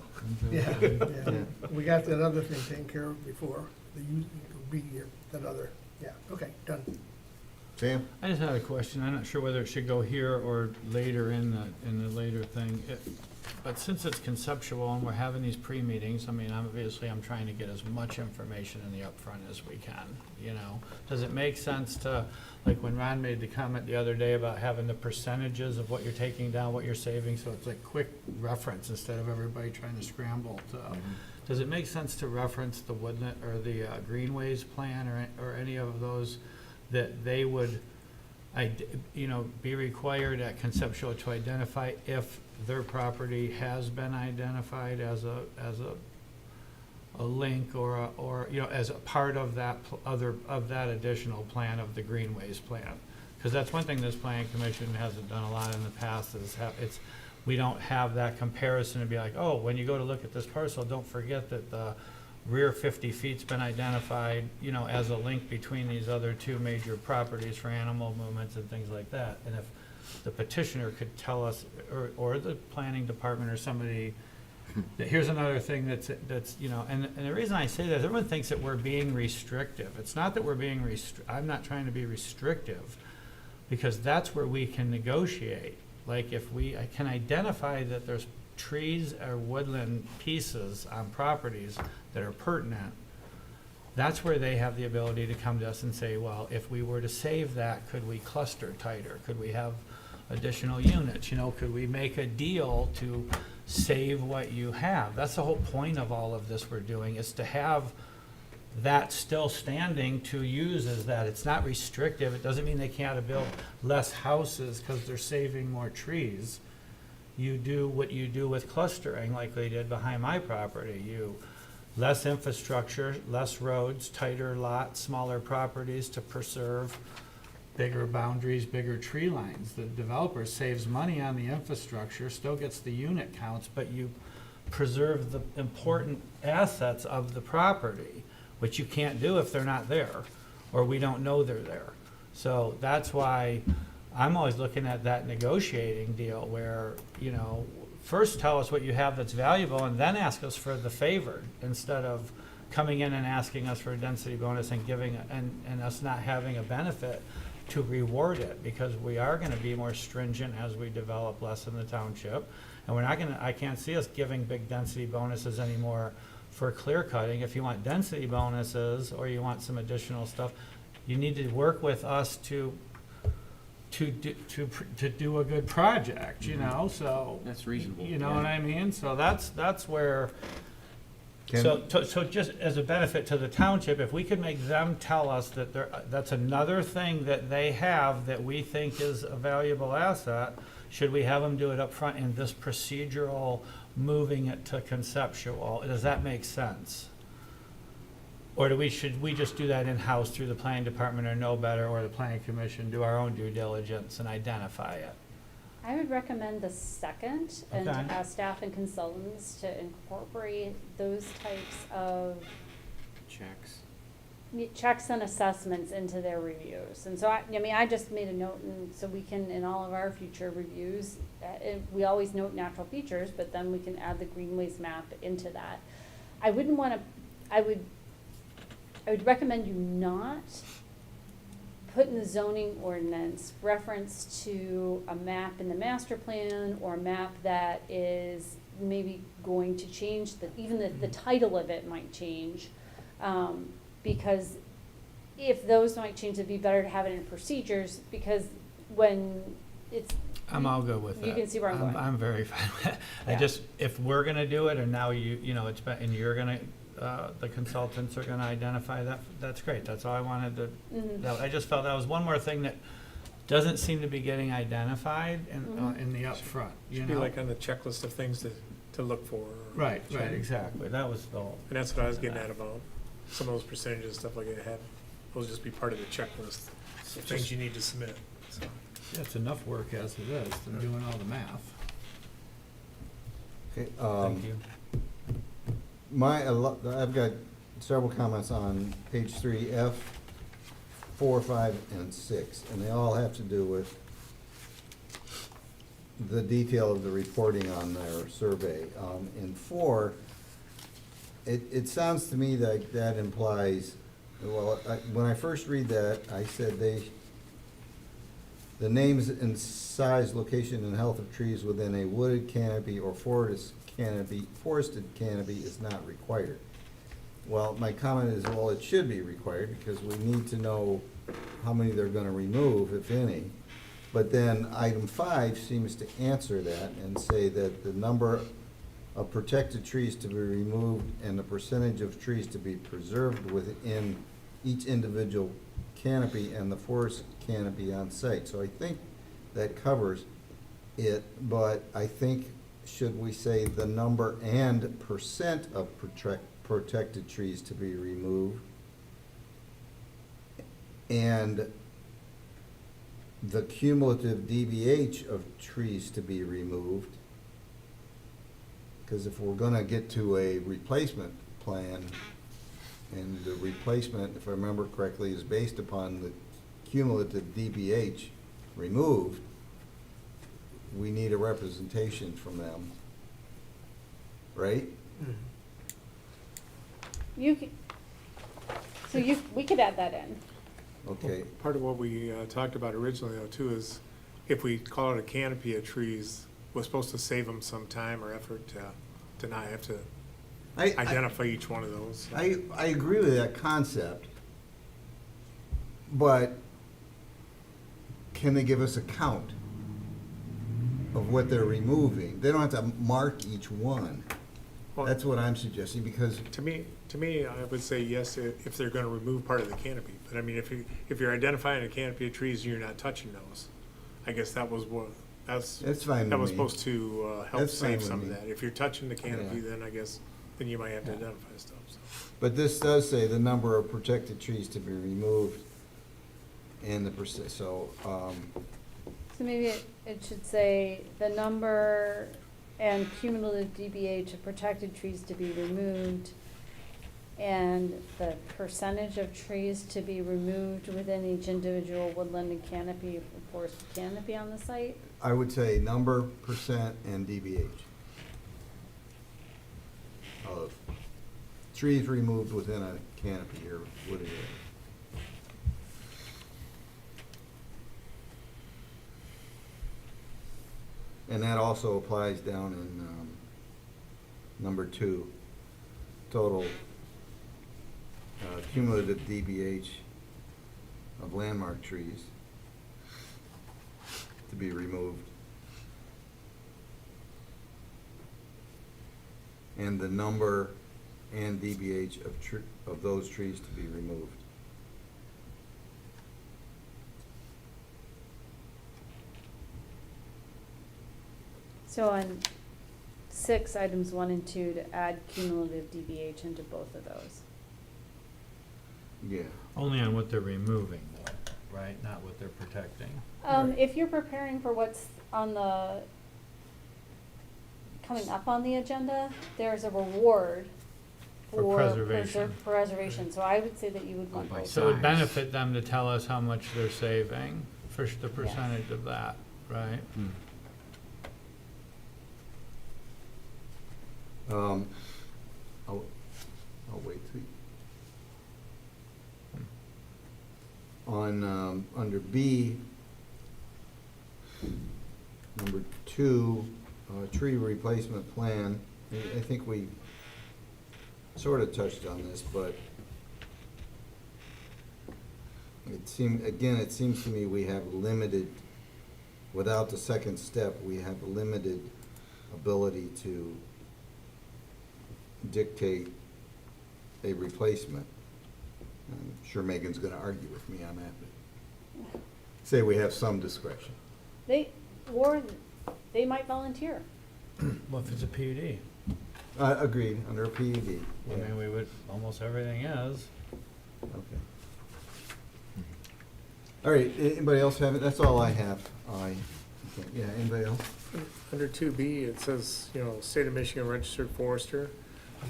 Yeah, yeah. We got that other thing taken care of before, the that other, yeah, okay, done. Sam? I just had a question. I'm not sure whether it should go here or later in the later thing. But since it's conceptual and we're having these pre-meetings, I mean, obviously I'm trying to get as much information in the upfront as we can, you know? Does it make sense to, like when Ron made the comment the other day about having the percentages of what you're taking down, what you're saving, so it's like quick reference instead of everybody trying to scramble to, does it make sense to reference the woodland or the greenways plan or any of those that they would, be required at conceptual to identify if their property has been identified as a link or as a part of that that additional plan of the greenways plan? Because that's one thing this planning commission hasn't done a lot in the past is we don't have that comparison to be like, oh, when you go to look at this parcel, don't forget that the rear 50 feet's been identified, as a link between these other two major properties for animal movements and things like that. And if the petitioner could tell us, or the planning department or somebody, that here's another thing that's and the reason I say that is everyone thinks that we're being restrictive. It's not that we're being I'm not trying to be restrictive, because that's where we can negotiate. Like if I can identify that there's trees or woodland pieces on properties that are pertinent, that's where they have the ability to come to us and say, well, if we were to save that, could we cluster tighter? Could we have additional units? Could we make a deal to save what you have? That's the whole point of all of this we're doing, is to have that still standing to use as that. It's not restrictive. It doesn't mean they can't build less houses because they're saving more trees. You do what you do with clustering, like they did behind my property. Less infrastructure, less roads, tighter lots, smaller properties to preserve bigger boundaries, bigger tree lines. The developer saves money on the infrastructure, still gets the unit counts, but you preserve the important assets of the property, which you can't do if they're not there, or we don't know they're there. So that's why I'm always looking at that negotiating deal where, first tell us what you have that's valuable and then ask us for the favored, instead of coming in and asking us for a density bonus and giving, and us not having a benefit to reward it, because we are gonna be more stringent as we develop less in the township. And I can't see us giving big density bonuses anymore for clear cutting. If you want density bonuses or you want some additional stuff, you need to work with us to do a good project, so. That's reasonable. You know yeah. what I mean? So that's where, so just as a benefit to the township, if we could make them tell us that that's another thing that they have that we think is a valuable asset, should we have them do it up front in this procedural, moving it to conceptual? Does that make sense? Or should we just do that in-house through the planning department or know better, or the planning commission, do our own due diligence and identify it? I would recommend the second, and to Okay. ask staff and consultants to incorporate those types of checks and assessments into their reviews. And so I just made a note, and so we can, in all of our future reviews, we always note natural features, but then we can add the greenways map into that. I would recommend you not put in the zoning ordinance reference to a map in the master plan, or a map that is maybe going to change, even the title of it might change. Because if those might change, it'd be better to have it in procedures, because when it's. I'm all good with that. You can see where I'm going. I'm very fine with it. Yeah. If we're gonna do it, and now it's been, and you're gonna, the consultants are gonna identify that, that's great. That's all I wanted to, Mhm. I just felt that was one more thing that doesn't seem to be getting identified in the upfront, Should be like on the checklist of things to look for. Right, exactly. That was the whole. And that's what I was getting at about some of those percentages, stuff like that, those just be part of the checklist, of things you need to submit, so. Yeah, it's enough work as it is, than doing all the math. Okay, Thank you. I've got several comments on page 3, F, 4, 5, and 6, and they all have to do with the detail of the reporting on their survey. In 4, it sounds to me like that implies, well, when I first read that, I said the names and size, location, and health of trees within a wooded canopy or forested canopy is not required. Well, my comment is, well, it should be required, because we need to know how many they're gonna remove, if any. But then item 5 seems to answer that and say that the number of protected trees to be removed and the percentage of trees to be preserved within each individual canopy and the forest canopy on site. So I think that covers it, but I think, should we say the number and percent of protected trees to be removed, and the cumulative DBH of trees to be removed? Because if we're gonna get to a replacement plan, and the replacement, if I remember correctly, is based upon the cumulative DBH removed, we need a representation from them, right? You could, we could add that in. Okay, Part of what we talked about originally though too is if we call it a canopy of trees, we're supposed to save them some time or effort to not have to identify each one of those. I agree with that concept, but can they give us a count of what they're removing? They don't have to mark each one. Well, That's what I'm suggesting, because, To me, I would say yes if they're gonna remove part of the canopy. But I mean, if you're identifying a canopy of trees and you're not touching those, I guess that was what, that's fine that with was me. supposed to help That's fine save with some of me. that. If you're touching the canopy, Yeah. then I guess, then you might have to identify stuff, so. But this does say the number of protected trees to be removed and the percent, so, So maybe it should say the number and cumulative DBH of protected trees to be removed and the percentage of trees to be removed within each individual woodland and canopy or forest canopy on the site. I would say number, percent, and DBH of trees removed within a canopy or wooded area. And that also applies down in number 2, total cumulative DBH of landmark trees to be removed. And the number and DBH of those trees to be removed. So on 6, items 1 and 2, to add cumulative DBH into both of those. Yeah. Only on what they're removing though, right? Not what they're protecting. If you're preparing for what's on the, coming up on the agenda, there's a reward For for preservation. preservation, so I would say that you would want by both. So it would Size. benefit them to tell us how much they're saving for the percentage of that, right? Hmm. I'll wait till on, under B, number 2, tree replacement plan, I think we sort of touched on this, but it seems to me we have limited, without the second step, we have limited ability to dictate a replacement. I'm sure Megan's gonna argue with me on that, but say we have some discretion. They might volunteer. Well, if it's a PUD, Agreed, under a PUD. I Yeah. mean, we would, almost everything is. Okay. All right, anybody else have it? That's all I have. Yeah, anybody else? Under 2B, it says, State of Michigan registered forester.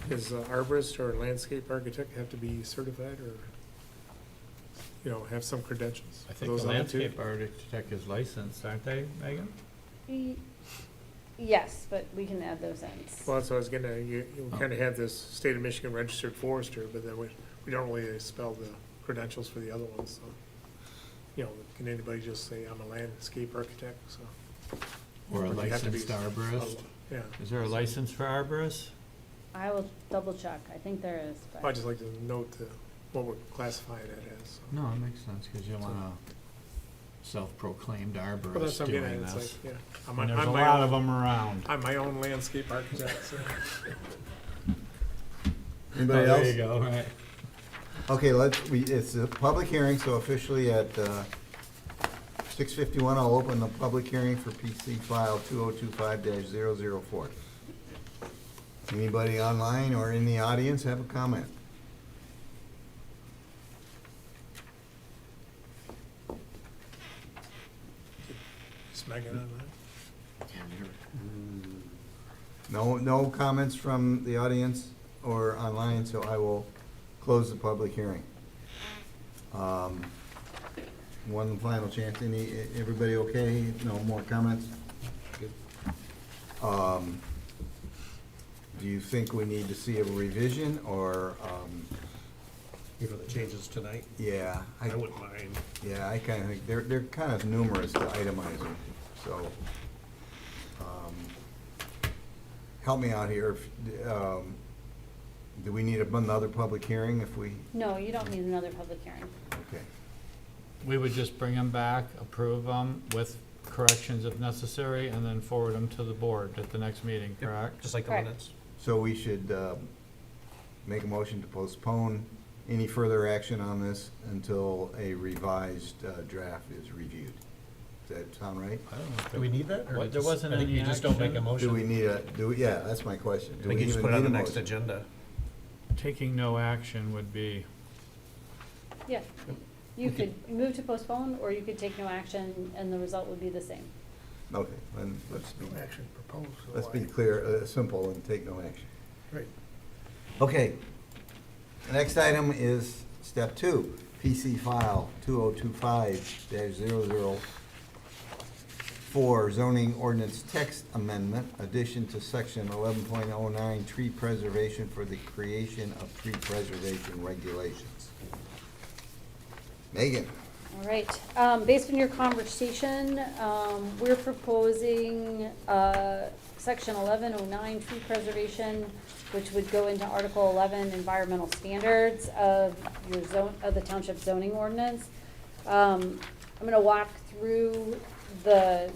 Is arborist or landscape architect have to be certified or, have some credentials? I for think those the other two? landscape architect is licensed, aren't they, Megan? Yes, but we can add those in. Well, that's what I was gonna, you kind of have this state of Michigan registered forester, but then we don't really spell the credentials for the other ones, so. You know, can anybody just say, I'm a landscape architect, so. Or a Or do you have to be licensed arborist? Yeah, Is there a license for arborists? I will double check. I think there is, I'd but just like to note what we're classifying it as, so. No, it makes sense, because you want a self-proclaimed Well, that's arborist what I'm getting doing at, it's this. like, yeah. I'm And there's a my lot own- of them around. I'm my own landscape architect, so. Anybody Oh, else? there you go, right. Okay, it's a public hearing, so officially at 6:51, I'll open the public hearing for PC file 2025-004. Anybody online or in the audience have a comment? Is Megan on that? No comments from the audience or online, so I will close the public hearing. One final chance, everybody okay? No more comments? Do you think we need to see a revision, or, Give her the changes tonight. yeah? I wouldn't mind. Yeah, I kind of think, they're kind of numerous to itemize them, so. Help me out here, do we need another public hearing if we, no, you don't need another public hearing. okay. We would just bring them back, approve them with corrections if necessary, and then forward them to the board at the next meeting, correct? Just like the Correct. minutes. So we should make a motion to postpone any further action on this until a revised draft is reviewed. Does that sound right? I don't know if Do we need that? or What, there just- wasn't I think any you just don't make a action? motion. Do we need yeah, that's my question. I Do think we you just even put it on need the a next motion? agenda. Taking no action would be, Yeah, you could move to postpone, or you could take no action, and the result would be the same. Okay, then let's No action proposed. so let's be why- clear, simple, and take no action. Right. Okay. The next item is step 2, PC file 2025-004 zoning ordinance text amendment, addition to section 11.09 tree preservation for the creation of tree preservation regulations. Megan? All right, based on your conversation, we're proposing, section 1109 tree preservation, which would go into Article 11 environmental standards of your zone, of the township zoning ordinance. I'm gonna walk through the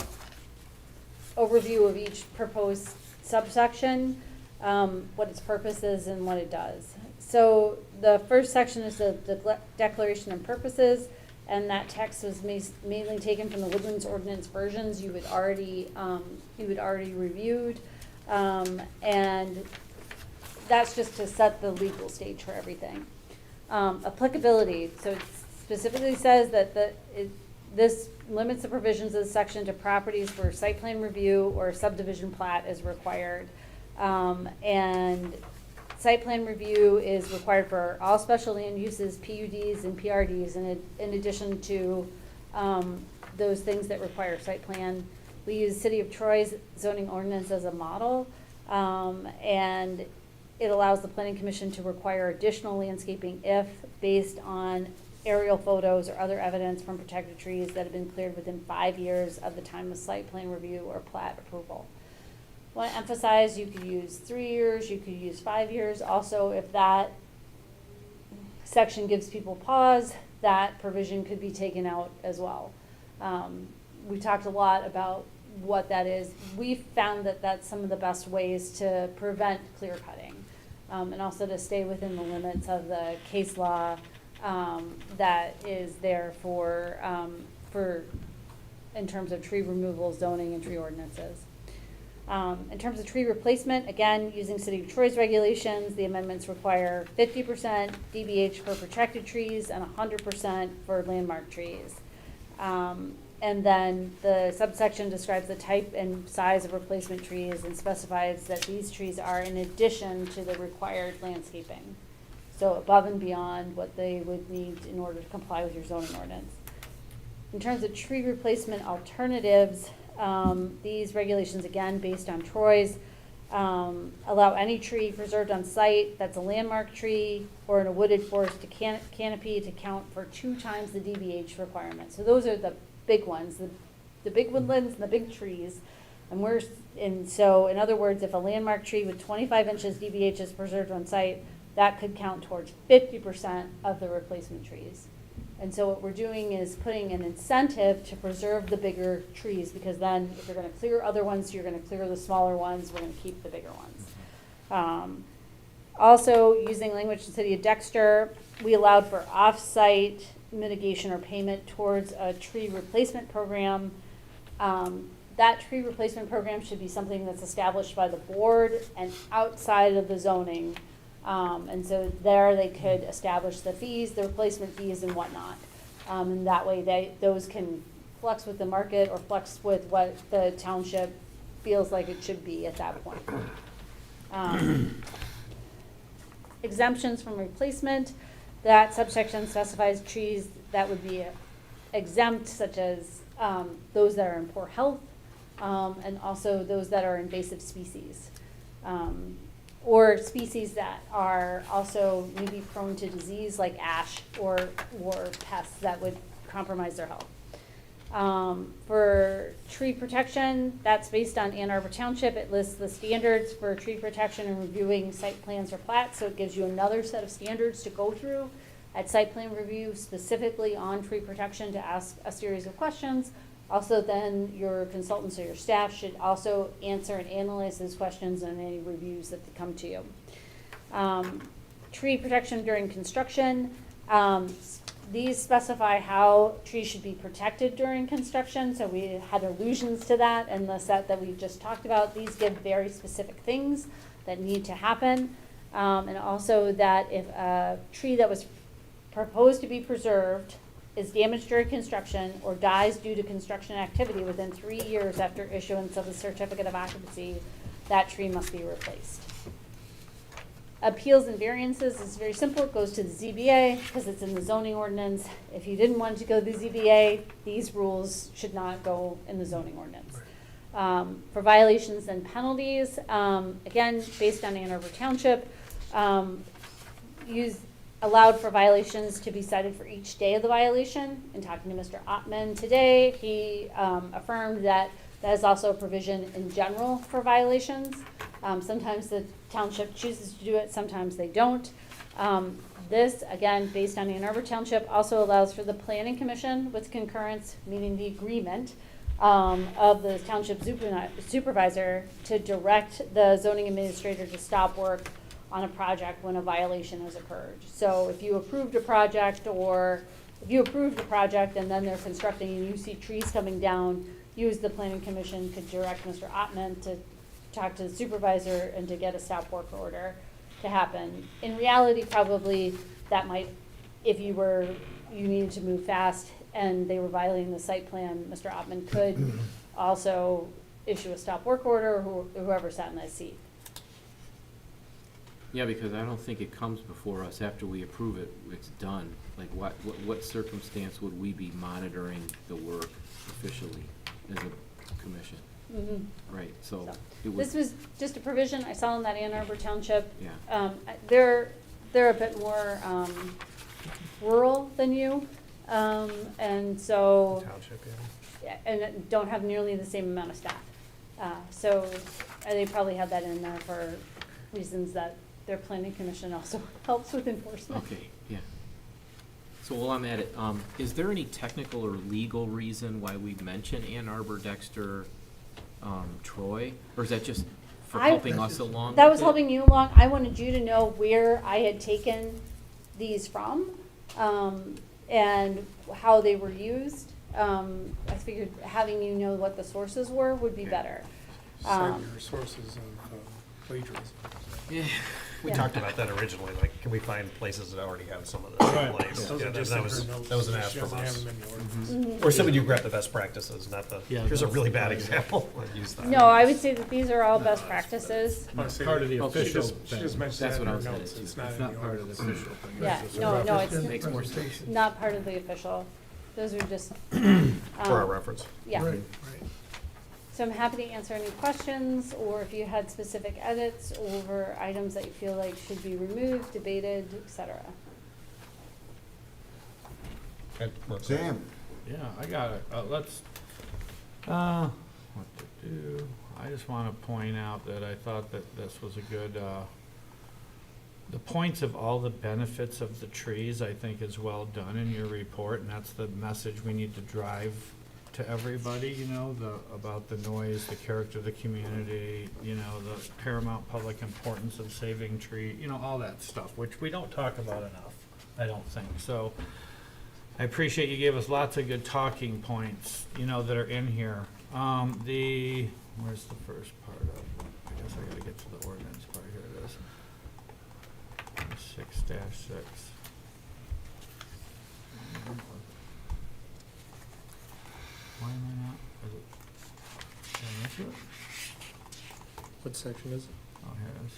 overview of each proposed subsection, what its purpose is and what it does. So the first section is the declaration and purposes, and that text was mainly taken from the Woodlands ordinance versions you had already reviewed. And that's just to set the legal stage for everything. Applicability, so it specifically says that this limits the provisions of the section to properties where site plan review or subdivision plat is required. And site plan review is required for all special land uses, PUDs and PRDs, in addition to those things that require site plan. We use City of Troy's zoning ordinance as a model, and it allows the planning commission to require additional landscaping if based on aerial photos or other evidence from protected trees that have been cleared within 5 years of the time of site plan review or plat approval. Want to emphasize, you could use 3 years, you could use 5 years. Also, if that section gives people pause, that provision could be taken out as well. We talked a lot about what that is. We found that that's some of the best ways to prevent clear cutting, and also to stay within the limits of the case law that is there for in terms of tree removal, zoning, and tree ordinances. In terms of tree replacement, again, using City of Troy's regulations, the amendments require 50% DBH for protected trees and 100% for landmark trees. And then the subsection describes the type and size of replacement trees and specifies that these trees are in addition to the required landscaping. So above and beyond what they would need in order to comply with your zoning ordinance. In terms of tree replacement alternatives, These regulations, again, based on Troy's, allow any tree preserved on site that's a landmark tree or in a wooded forest to canopy to count for 2 times the DBH requirement. So those are the big ones, the big woodlands and the big trees. And so, in other words, if a landmark tree with 25 inches DBH is preserved on site, that could count towards 50% of the replacement trees. And so what we're doing is putting an incentive to preserve the bigger trees, because then if you're gonna clear other ones, you're gonna clear the smaller ones, we're gonna keep the bigger ones. Also, using language in the city of Dexter, we allowed for off-site mitigation or payment towards a tree replacement program. That tree replacement program should be something that's established by the board and outside of the zoning. And so there they could establish the fees, the replacement fees and whatnot. And that way those can flex with the market or flex with what the township feels like it should be at that point. Exemptions from replacement, that subsection specifies trees that would be exempt, such as those that are in poor health, and also those that are invasive species. Or species that are also maybe prone to disease like ash or pests that would compromise their health. For tree protection, that's based on Ann Arbor Township. It lists the standards for tree protection and reviewing site plans or plats, so it gives you another set of standards to go through at site plan review specifically on tree protection to ask a series of questions. Also, then your consultants or your staff should also answer and analyze those questions in any reviews that come to you. Tree protection during construction. These specify how trees should be protected during construction. So we had allusions to that in the set that we just talked about. These give very specific things that need to happen. And also that if a tree that was proposed to be preserved is damaged during construction or dies due to construction activity within 3 years after issuance of the certificate of occupancy, that tree must be replaced. Appeals and variances is very simple. It goes to the ZBA because it's in the zoning ordinance. If you didn't want to go to the ZBA, these rules should not go in the zoning ordinance. For violations and penalties, again, based on Ann Arbor Township, allowed for violations to be cited for each day of the violation. In talking to Mr. Ottman today, he affirmed that that is also a provision in general for violations. Sometimes the township chooses to do it, sometimes they don't. This, again, based on Ann Arbor Township, also allows for the planning commission with concurrence, meaning the agreement of the township supervisor to direct the zoning administrator to stop work on a project when a violation has occurred. So if you approved a project and then they're constructing and you see trees coming down, you as the planning commission could direct Mr. Ottman to talk to the supervisor and to get a stop work order to happen. In reality, probably that might, if you needed to move fast and they were violating the site plan, Mr. Ottman could also issue a stop work order, or whoever sat in that seat. Yeah, because I don't think it comes before us after we approve it, it's done. Like what circumstance would we be monitoring the work officially as a commission? Mm-hmm. Right, so it was. This was just a provision I saw in that Ann Arbor Township. Yeah. They're a bit more rural than you, and so. Township, yeah. And don't have nearly the same amount of staff. So they probably have that in there for reasons that their planning commission also helps with enforcement. Okay, yeah. So while I'm at it, is there any technical or legal reason why we mention Ann Arbor, Dexter, Troy? Or is that just for helping us along? That was with it? helping you along. I wanted you to know where I had taken these from, and how they were used. I figured having you know what the sources were would be better. Cite your sources of plagiarism. Yeah. We Yeah. talked about that originally, like, can we find places that already have some of this in Right. place? Those Yeah, are just that in was, her notes. that was an ask She from doesn't have us. them in the ordinance. Mhm. Or somebody who grabbed the best practices, not the, Yeah, here's a that's really bad right. example, I'd use that. No, I would say that these are all best practices. I say Part of the she official just- She just thing. mentioned That's that in what I her was headed notes. to. It's not It's in not the part of the ordinance. official thing. Yeah, It's a no, reference it's in Makes more sense. presentation. not part of the official. Those are just. For our reference. Yeah. Right, So I'm happy to answer any questions, or if you had specific edits over items that you feel like should be removed, debated, et cetera. That works. Sam? Yeah, I got it. What to do? I just want to point out that I thought that this was a good, the points of all the benefits of the trees, I think is well done in your report, and that's the message we need to drive to everybody, you know, about the noise, the character of the community, you know, the paramount public importance of saving tree, you know, all that stuff, which we don't talk about enough, I don't think. So I appreciate you gave us lots of good talking points, you know, that are in here. Where's the first part of, I guess I gotta get to the ordinance part, here it is. 6-6. Why am I not, is it, did I miss it? What section is it? Oh, here it is,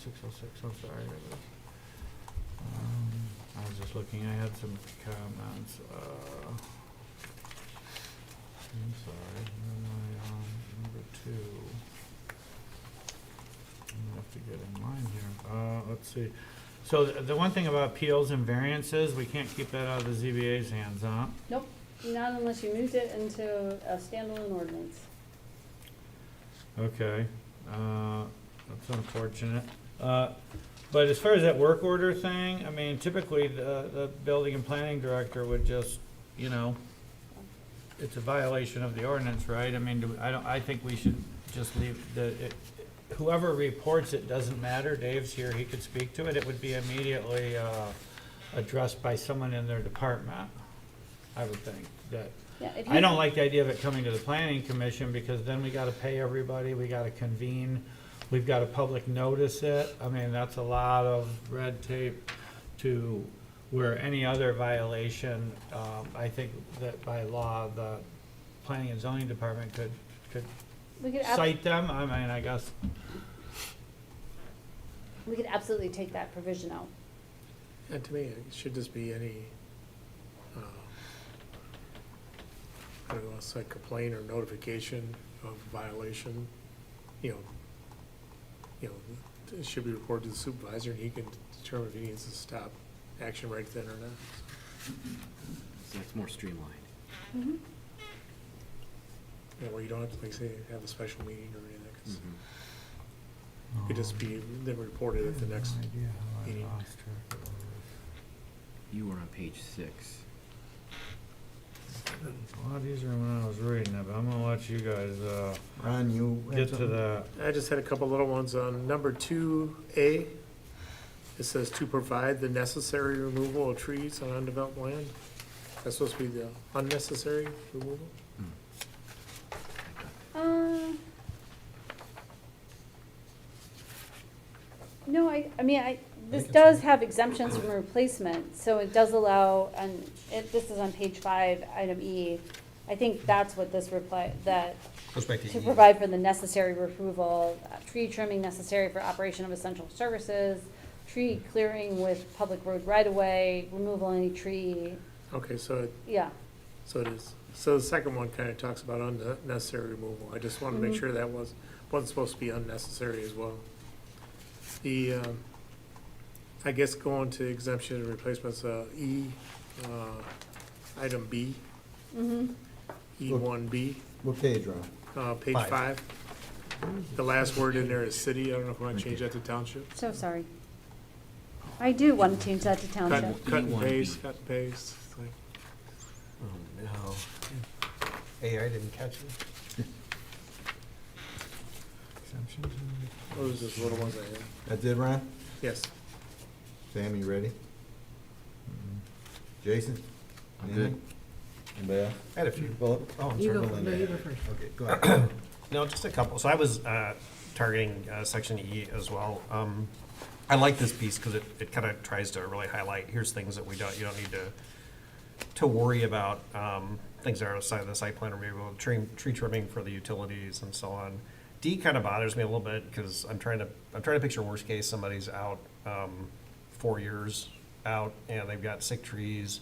606, I'm sorry, here it is. I was just looking, I had some comments, I'm sorry, where am I, number 2. I'm gonna have to get in line here, let's see. So the one thing about appeals and variances, we can't keep that out of the ZBA's hands, huh? Nope, not unless you moved it into a standalone ordinance. Okay, that's unfortunate. But as far as that work order thing, I mean, typically the building and planning director would just, you know, it's a violation of the ordinance, right? I mean, I think we should just leave whoever reports it doesn't matter. Dave's here, he could speak to it. It would be immediately, addressed by someone in their department, I would think, that. Yeah, if I you- don't like the idea of it coming to the planning commission, because then we gotta pay everybody, we gotta convene, we've gotta public notice it. I mean, that's a lot of red tape to where any other violation, I think that by law, the planning and zoning department could We could cite them. I mean, I guess, we could absolutely take that provision out. And to me, it should just be any, I don't know, it's like complaint or notification of violation, you know, it should be reported to the supervisor, and he can determine if he needs to stop action right then or not. So it's more streamlined. Mm-hmm. Yeah, well, you don't have to, like, say, have a special meeting or anything, 'cause Mm-hmm. it could just be, then reported at the next meeting. You were on page 6. It's a lot easier when I was reading it, but I'm gonna let you guys, Ron, you had get to something? that. I just had a couple little ones on number 2A. It says to provide the necessary removal of trees on undeveloped land. That's supposed to be the unnecessary removal? No, this does have exemptions from replacement, so it does allow, and this is on page 5, item E. I think that's what this Goes back to to E. provide for the necessary removal, tree trimming necessary for operation of essential services, tree clearing with public road right-of-way, removal of any tree, Okay, so yeah. it is. So the second one kind of talks about unnecessary removal. I just want to make Mhm. sure that wasn't supposed to be unnecessary as well. The, I guess going to exemption and replacements, item B, Mm-hmm. E1B, What page, Ron? page 5. 5. The last word in there is city. I don't know if we want to change that to township. So sorry. I do want to change that to Cut township. cut and E1B. paste, cut and paste. It's like, Oh, no. Hey, I didn't catch it. those are just little ones I have. That's it, Ron? Yes. Sam, you ready? Jason? I'm Anything? Anybody else? I had a few. Well, oh, I'm You sorry, go, Belinda. no, you go first. Okay, go ahead. No, just a couple. So I was targeting section E as well. I like this piece because it kind of tries to really highlight, here's things that you don't need to worry about, things that are outside of the site plan review, tree trimming for the utilities and so on. D kind of bothers me a little bit because I'm trying to picture worst case, somebody's out 4 years out and they've got sick trees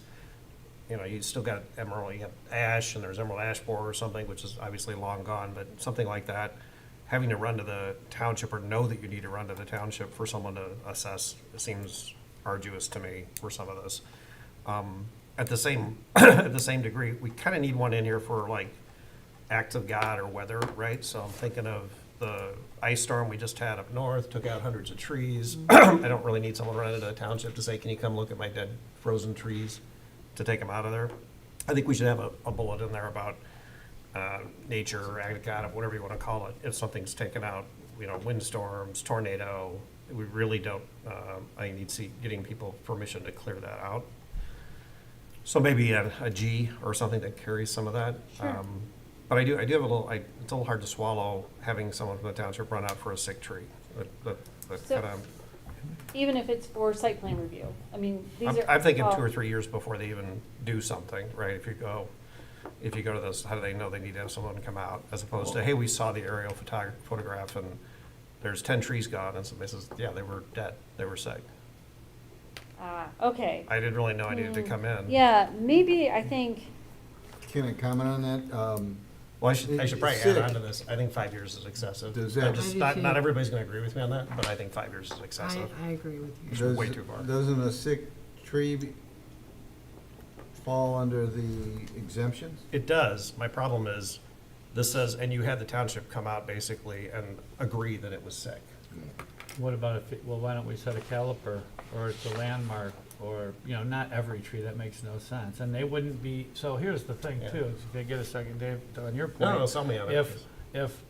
you know, you still got emerald, you have ash, and there's emerald ash borer or something, which is obviously long gone, but something like that, having to run to the township or know that you need to run to the township for someone to assess, it seems arduous to me for some of this. At the same, at the same degree, we kind of need one in here for like acts of God or weather, right? So I'm thinking of the ice storm we just had up north, took out hundreds of trees. I don't really need someone running to the township to say, can you come look at my dead frozen trees to take them out of there? I think we should have a bullet in there about nature or act of God, whatever you want to call it. If something's taken out, you know, windstorms, tornado, we really don't, I need to see getting people permission to clear that out. So maybe a G or something that carries some of that. Sure. But I do have a little, it's a little hard to swallow having someone from the township run out for a sick tree. That So- kind of, Even if it's for site plan review, I mean, these are. I'm thinking well, 2 or 3 years before they even do something, right? If you go to this, how do they know they need to have someone come out? As opposed to, hey, we saw the aerial photograph and there's 10 trees gone, and somebody says, yeah, they were dead, they were sick. Okay, I didn't really know I needed to come in. yeah, maybe, I think, Can I comment on that? Well, I should probably Sick. add on to this. I think 5 years is excessive. Does I'm that- just, I do not too. everybody's gonna agree with me on that, but I think 5 years is excessive. I agree with you. It's way too far. Doesn't a sick tree fall under the exemptions? It does. My problem is, this says, and you had the township come out basically and agree that it was sick. What about if, well, why don't we set a caliper, or it's a landmark, or, you know, not every tree, that makes no sense. And they wouldn't be, so here's the thing Yeah. too, if you get a second, Dave, on your point. No, sell me on it. If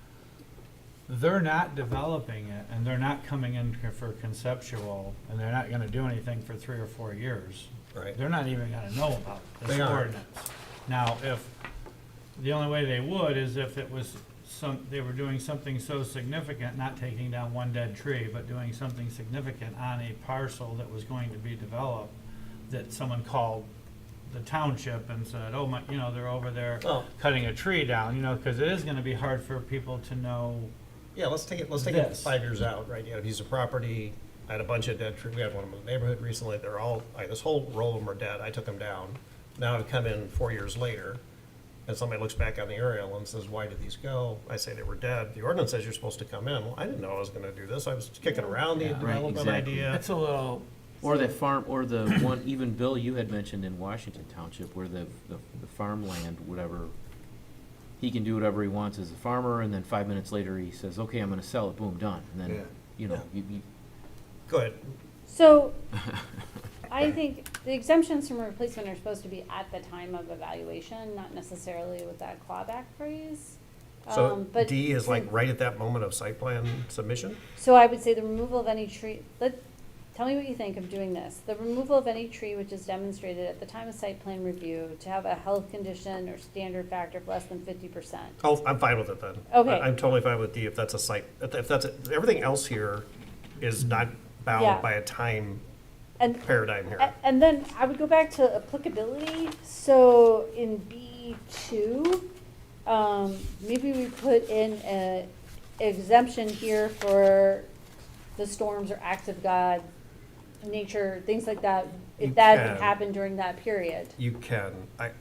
they're not developing it, and they're not coming in for conceptual, and they're not gonna do anything for 3 or 4 years, Right. they're not even gonna know about this They aren't. ordinance. Now, if, the only way they would is if it was they were doing something so significant, not taking down one dead tree, but doing something significant on a parcel that was going to be developed, that someone called the township and said, oh my, you know, they're over there Well- cutting a tree down, you know, because it is gonna be hard for people to know. Yeah, let's take it This. 5 years out, right? You had a piece of property, I had a bunch of dead trees, we had one in the neighborhood recently, they're all, this whole row of them are dead, I took them down. Now I've come in 4 years later, and somebody looks back on the aerial and says, why did these go? I say they were dead. The ordinance says you're supposed to come in. Well, I didn't know I was gonna do this. I was kicking around the Yeah. Right, development exactly. idea. It's a little, Or that farm, or the one, even Bill, you had mentioned in Washington Township, where the farmland, whatever, he can do whatever he wants as a farmer, and then 5 minutes later, he says, okay, I'm gonna sell it, boom, done. And Yeah. then, you know, you, Good. so, I think the exemptions from replacement are supposed to be at the time of evaluation, not necessarily with that clawback phrase. So But D is like since- right at that moment of site plan submission? So I would say the removal of any tree, tell me what you think of doing this. The removal of any tree which is demonstrated at the time of site plan review to have a health condition or standard factor of less than 50%. Oh, I'm fine with it then. Okay. I'm totally fine with D if that's a site, if that's, everything else here is not Yeah. bound by a time And paradigm here. And then I would go back to applicability, so in B2, maybe we put in a exemption here for the storms or acts of God, nature, things like that, You if that can. had happened during that period. You can,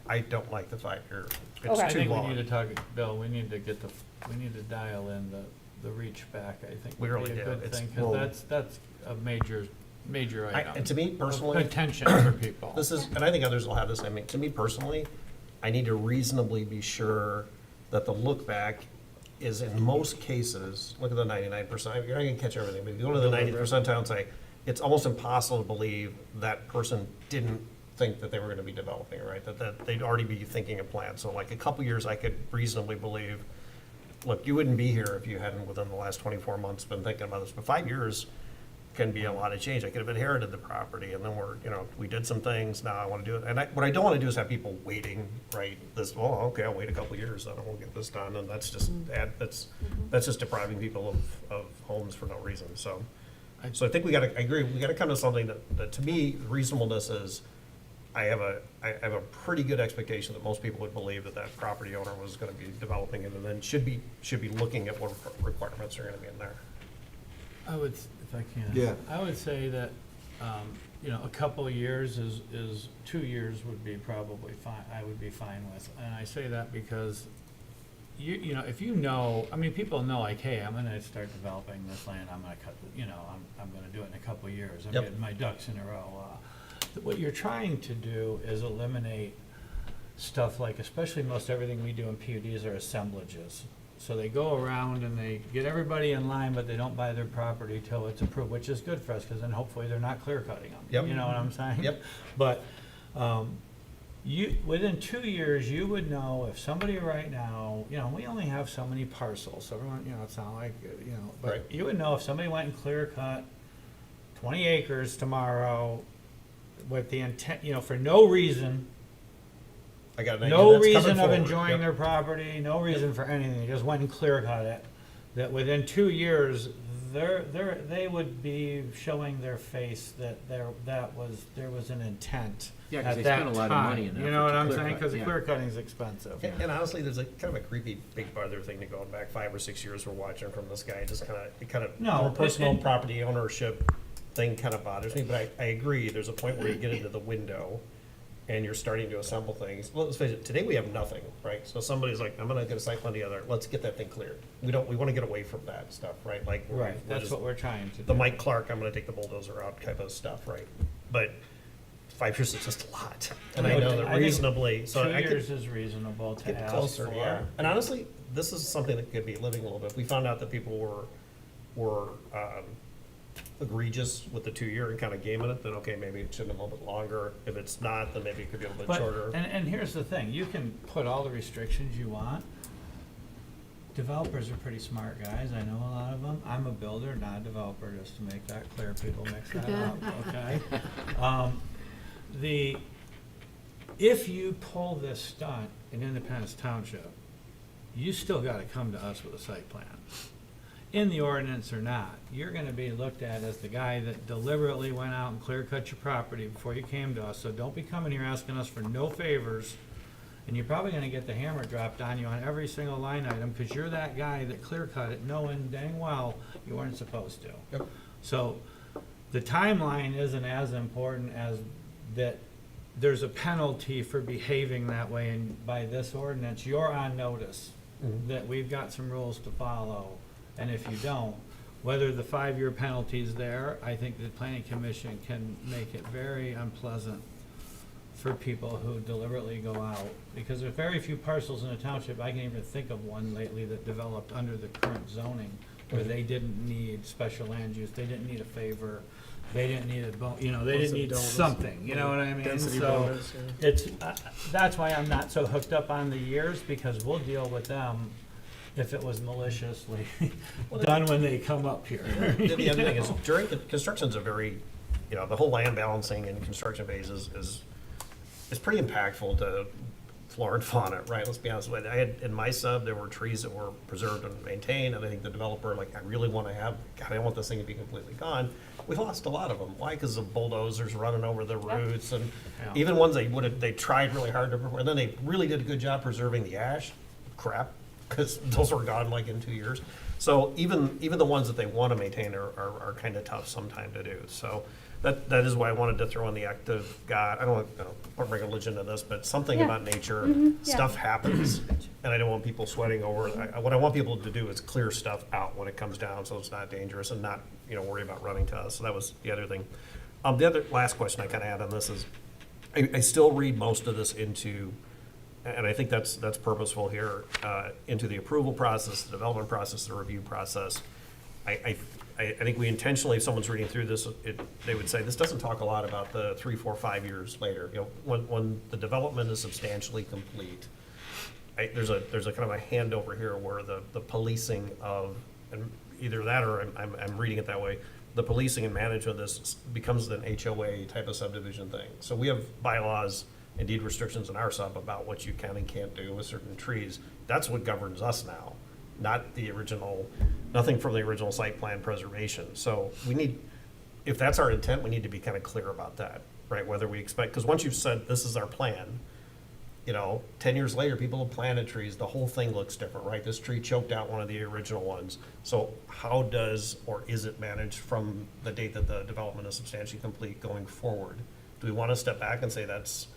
I don't like the 5 year, Okay. it's I too think we long. need to talk, Bill, we need to dial in the reach back, I think We would really be a do. good It's- thing, well- because that's a major item. And to me personally. Of Attention for people. This is, and I think others will have this, I mean, to me personally, I need to reasonably be sure that the look back is in most cases, look at the 99%, you're not gonna catch everything, but if you go to the 90th percentile and say, it's almost impossible to believe that person didn't think that they were gonna be developing, right? That they'd already be thinking a plan. So like a couple years, I could reasonably believe, look, you wouldn't be here if you hadn't within the last 24 months been thinking about this, but 5 years can be a lot of change. I could have inherited the property and then we did some things, now I want to do it. And what I don't want to do is have people waiting, right? Okay, I'll wait a couple of years, then we'll get this done. And that's just, that's just depriving people of homes for no reason. So I think I agree, we gotta come to something that to me, reasonableness is, I have a pretty good expectation that most people would believe that property owner was gonna be developing it and then should be looking at what requirements are gonna be in there. I would, if I can. Yeah. I would say that, you know, a couple of years is 2 years would be probably fine, I would be fine with. And I say that because you know, if you know, I mean, people know like, hey, I'm gonna start developing this land, I'm gonna cut, you know, I'm gonna do it in a couple of years. I'm Yep. getting my ducks in a row. What you're trying to do is eliminate stuff like, especially most everything we do in PUDs are assemblages. So they go around and they get everybody in line, but they don't buy their property till it's approved, which is good for us, because then hopefully they're not clear cutting them. Yep. You know what I'm saying? Yep. But, within 2 years, you would know if somebody right now, you know, we only have so many parcels, so everyone, you know, it's not like, you know, but Right. you would know if somebody went and clear cut 20 acres tomorrow with the intent, you know, for no reason, I got an idea no that's coming reason of forward. enjoying Yep. their property, no reason for anything, they just went and clear cut it, that within 2 years, they would be showing their face that there was an intent Yeah, 'cause at they that spent a lot of money time. and You know effort what to I'm clear saying? cut, Because yeah. clear cutting's expensive. And honestly, there's a kind of a creepy big other thing to going back 5 or 6 years we're watching from this guy. Just kind of No, more personal it- property ownership thing kind of bothers me. But I agree. There's a point where you get into the window and you're starting to assemble things. Well, let's face it. Today we have nothing, right? So somebody's like, I'm going to get a site plan together. Let's get that thing cleared. We want to get away from that stuff, right? Like Right, we're that's just- what we're trying to do. the Mike Clark, I'm going to take the bulldozer out type of stuff, right? But 5 years is just a lot. And I know I that think reasonably, so 2 I could years is reasonable to get ask closer, for. yeah. And honestly, this is something that could be living a little bit. If we found out that people were egregious with the 2-year and kind of gaming it, then okay, maybe it should be a little bit longer. If it's not, then maybe it could be a little bit But, shorter. and here's the thing, you can put all the restrictions you want. Developers are pretty smart guys, I know a lot of them. I'm a builder, not a developer, just to make that clear, people mix that up, okay? If you pull this stunt in Independence Township, you still gotta come to us with a site plan. In the ordinance or not, you're gonna be looked at as the guy that deliberately went out and clear cut your property before you came to us, so don't be coming here asking us for no favors. And you're probably gonna get the hammer dropped on you on every single line item, cause you're that guy that clear cut it knowing dang well you weren't supposed to. Yep. So, the timeline isn't as important as that there's a penalty for behaving that way, and by this ordinance, you're on notice that we've got some rules to follow, and if you don't, whether the 5-year penalty's there, I think the planning commission can make it very unpleasant for people who deliberately go out, because there's very few parcels in a township, I can even think of one lately that developed under the current zoning, where they didn't need special land use, they didn't need a favor, they didn't need a, you know, they didn't need Bonus. something, you know what I mean? Density So, bonus, yeah. it's, that's why I'm not so hooked up on the years, because we'll deal with them if it was maliciously done when they come up here. The other thing is, during, construction's a very, you know, the whole land balancing and construction phase is pretty impactful to flora and fauna, right? Let's be honest with you. I had, in my sub, there were trees that were preserved and maintained, and I think the developer, like, I really want to have, God, I don't want this thing to be completely gone. We lost a lot of them. Why? Because of bulldozers running over the roots, and Yeah. even ones they tried really hard to, and then they really did a good job preserving the ash. Crap, because those were gone like in 2 years. So even the ones that they want to maintain are kind of tough sometime to do. So that is why I wanted to throw in the act of God. I don't want to bring religion into this, but something Yeah. about nature, yeah. stuff happens, and I don't want people sweating over. What I want people to do is clear stuff out when it comes down, so it's not dangerous, and not worry about running to us. So that was the other thing. The other last question I kind of had on this is, I still read most of this into, and I think that's purposeful here, into the approval process, the development process, the review process. I think we intentionally, if someone's reading through this, they would say, this doesn't talk a lot about the 3, 4, 5 years later. When the development is substantially complete, there's a kind of a handover here where the policing of, and either that or I'm reading it that way, the policing and management of this becomes an HOA type of subdivision thing. So we have bylaws and deed restrictions in our sub about what you can and can't do with certain trees. That's what governs us now, not the original, nothing from the original site plan preservation. So we need, if that's our intent, we need to be kind of clear about that, right? Whether we expect, because once you've said this is our plan, you know, 10 years later, people have planted trees, the whole thing looks different, right? This tree choked out one of the original ones. So how does, or is it managed from the date that the development is substantially complete going forward? Do we want to step back and say that's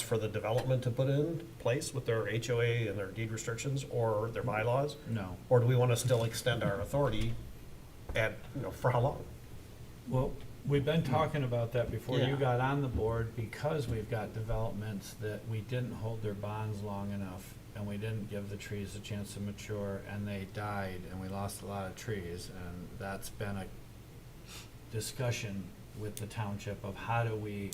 for the development to put in place with their HOA and their deed restrictions or their bylaws? No. Or do we want to still extend our authority at, you know, for how long? Well, we've been talking about that before you Yeah. got on the board, because we've got developments that we didn't hold their bonds long enough, and we didn't give the trees a chance to mature, and they died, and we lost a lot of trees, and that's been a discussion with the township of how do we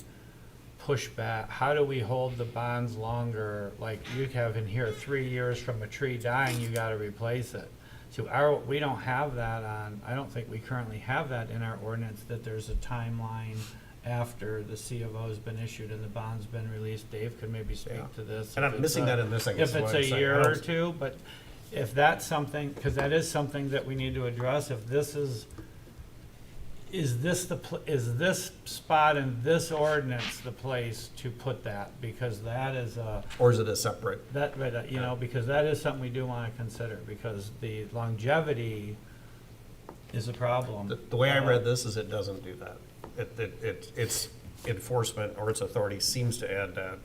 push back, how do we hold the bonds longer? Like you have in here, 3 years from a tree dying, you gotta replace it. So we don't have that on, I don't think we currently have that in our ordinance, that there's a timeline after the C of O's been issued and the bond's been released. Dave could maybe Yeah. speak to this. And if I'm it's missing a- that in this, I guess. If is it's what a I'm saying. I year or don't- two, but if that's something, because that is something that we need to address, if this is this spot in this ordinance the place to put that? Because that is a, Or is it a separate? you know, because that is something we do want to consider, because the longevity is a problem. The way I read this is it doesn't do that. Its enforcement or its authority seems to add that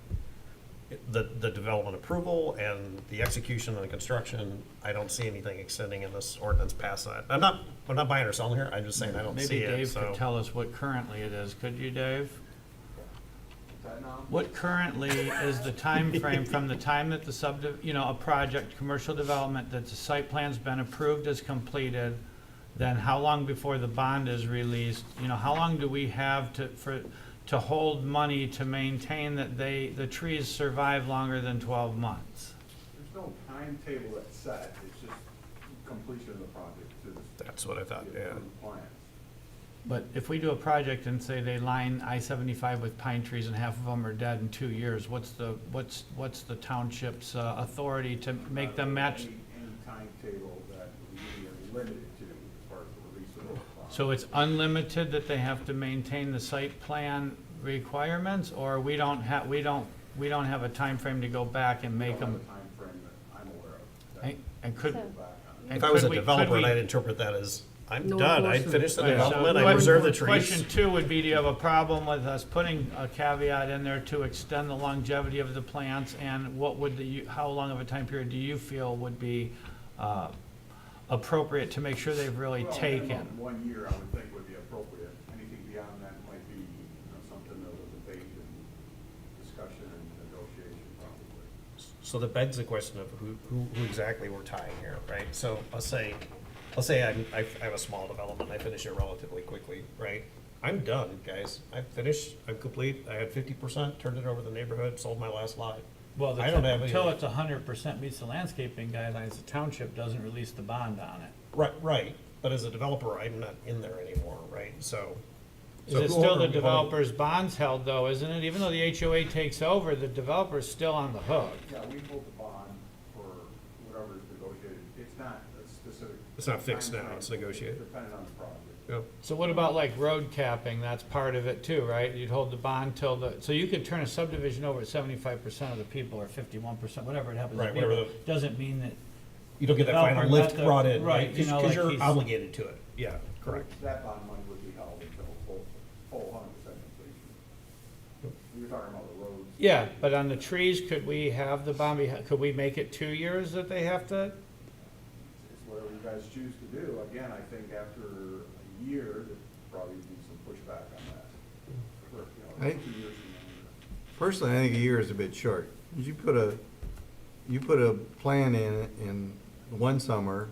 the development approval and the execution and the construction, I don't see anything extending in this ordinance past that. I'm not buying or selling here, I'm just saying I don't see Maybe it, Dave so. could tell us what currently it is. Could you, Dave? What currently is the time frame from the time that a project, commercial development, that the site plan's been approved is completed, then how long before the bond is released? You know, how long do we have to hold money to maintain that the trees survive longer than 12 months? There's no timetable that's set, it's just completion of the project to the That's what I thought, yeah. approved plans. But if we do a project and say they line I-75 with pine trees and half of them are dead in 2 years, what's the township's authority to make them match? Any timetable that we are limited to as far as the release of those plans. So it's unlimited that they have to maintain the site plan requirements, or we don't have a time frame to go back and make them? Timeframe that I'm aware of. that And could, So- go back on. and If I was a could we- developer, could we- I'd interpret that as, I'm No done, I'd enforcement. finished the Right, so development, I question- preserve the trees. Question 2 would be, do you have a problem with us putting a caveat in there to extend the longevity of the plants? And what would how long of a time period do you feel would be appropriate to make sure they've really Well, taken? minimum 1 year, I would think would be appropriate. Anything beyond that might be, something of a debate and discussion and negotiation probably. So that begs the question of who exactly we're tying here, right? So let's say I have a small development, I finish it relatively quickly, right? I'm done, guys. I'm finished, I'm complete, I had 50%, turned it over to the neighborhood, sold my last lot. Well, I don't have any- until it's 100% meets the landscaping guidelines, the township doesn't release the bond on it. Right, but as a developer, I'm not in there anymore, right? So. Is so it who still are the we developer's bonds held though, isn't it? Even though the HOA takes over, the developer's still on the hook. Yeah, we hold the bond for whatever is negotiated. It's not a specific. It's not fixed now, timeframe. it's negotiated. Depending on the project. holding- So what about like road capping? That's part of it too, right? You'd hold the bond till so you could turn a subdivision over at 75% of the people or 51%, whatever it happens to Right, be. whatever Doesn't mean that, You don't get that final Developer lift got the- brought in, right, right? you know, Because like you're he's- obligated to it. Yeah, correct. That bond money would be held until full 100% completion. You're talking about the roads. yeah, but on the trees, could we have the bond, could we make it 2 years that they have to? It's whatever you guys choose to do. Again, I think after a year, there'd probably be some pushback on that. For, I- 2 years from Personally, I think a year is a bit short. You put a plan in one summer,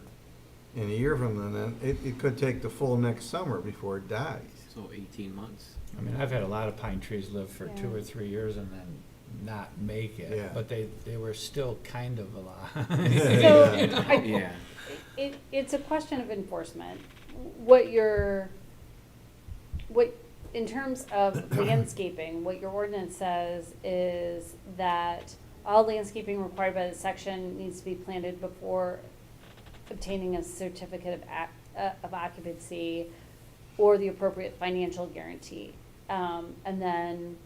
and a year from then, it could take the full next summer before it dies. So 18 months. I mean, I've had a lot of pine trees live for Yeah. 2 or 3 years and then not make it, Yeah. but they were still kind of alive. So, Yeah. it's a question of enforcement. In terms of landscaping, what your ordinance says is that all landscaping required by the section needs to be planted before obtaining a certificate of occupancy or the appropriate financial guarantee. And then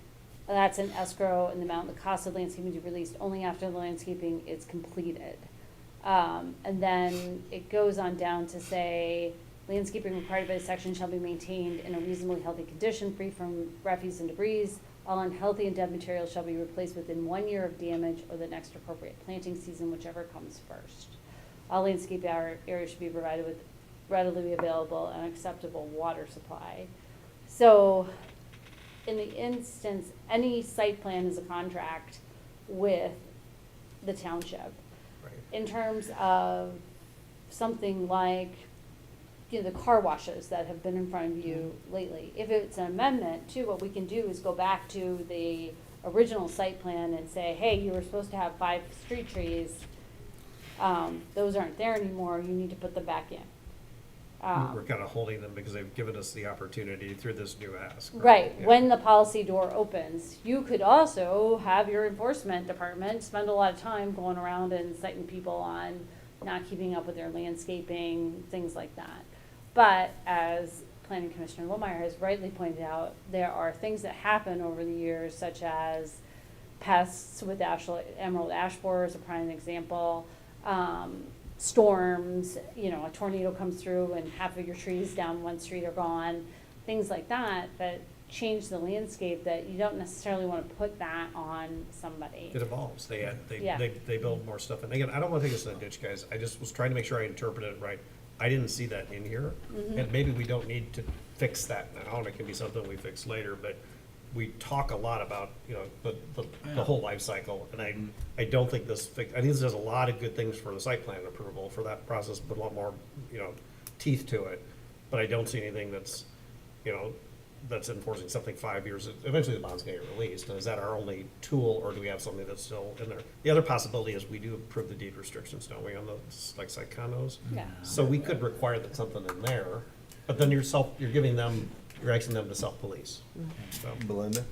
That's an escrow and the amount, the cost of landscaping to be released only after the landscaping is completed. And then it goes on down to say, landscaping required by the section shall be maintained in a reasonably healthy condition, free from refuse and debris. All unhealthy and dead materials shall be replaced within 1 year of damage or the next appropriate planting season, whichever comes first. All landscape areas should be provided with readily available and acceptable water supply. So, in the instance, any site plan is a contract with the township. Right. In terms of something like, you know, the car washes that have been in front of you lately, if it's an amendment to, what we can do is go back to the original site plan and say, hey, you were supposed to have 5 street trees, those aren't there anymore, you need to put them back in. We're kind of holding them because they've given us the opportunity through this new ask. Right, Yeah. when the policy door opens, you could also have your enforcement department spend a lot of time going around and citing people on not keeping up with their landscaping, things like that. But as Planning Commissioner Lohmeyer has rightly pointed out, there are things that happen over the years, such as pests with emerald ash borer is a prime example. Storms, you know, a tornado comes through and half of your trees down one street are gone, things like that, that change the landscape, that you don't necessarily want to put that on somebody. It evolves. Yeah. They build more stuff. And again, I don't want to take us in a ditch, guys. I just was trying to make sure I interpreted it right. I didn't see that in here. Mm-hmm. And maybe we don't need to fix that now, and it can be something we fix later, but we talk a lot about, you know, the whole life cycle. And I don't think I think this does a lot of good things for the site plan approval, for that process, put a lot more, you know, teeth to it. But I don't see anything that's, you know, that's enforcing something 5 years. Eventually the bond's gonna get released. And is that our only tool, or do we have something that's still in there? The other possibility is we do approve the deed restrictions, don't we, on the, like, site condos? Yeah. So we could require that something in there, but then you're asking them to self-police. So, Belinda?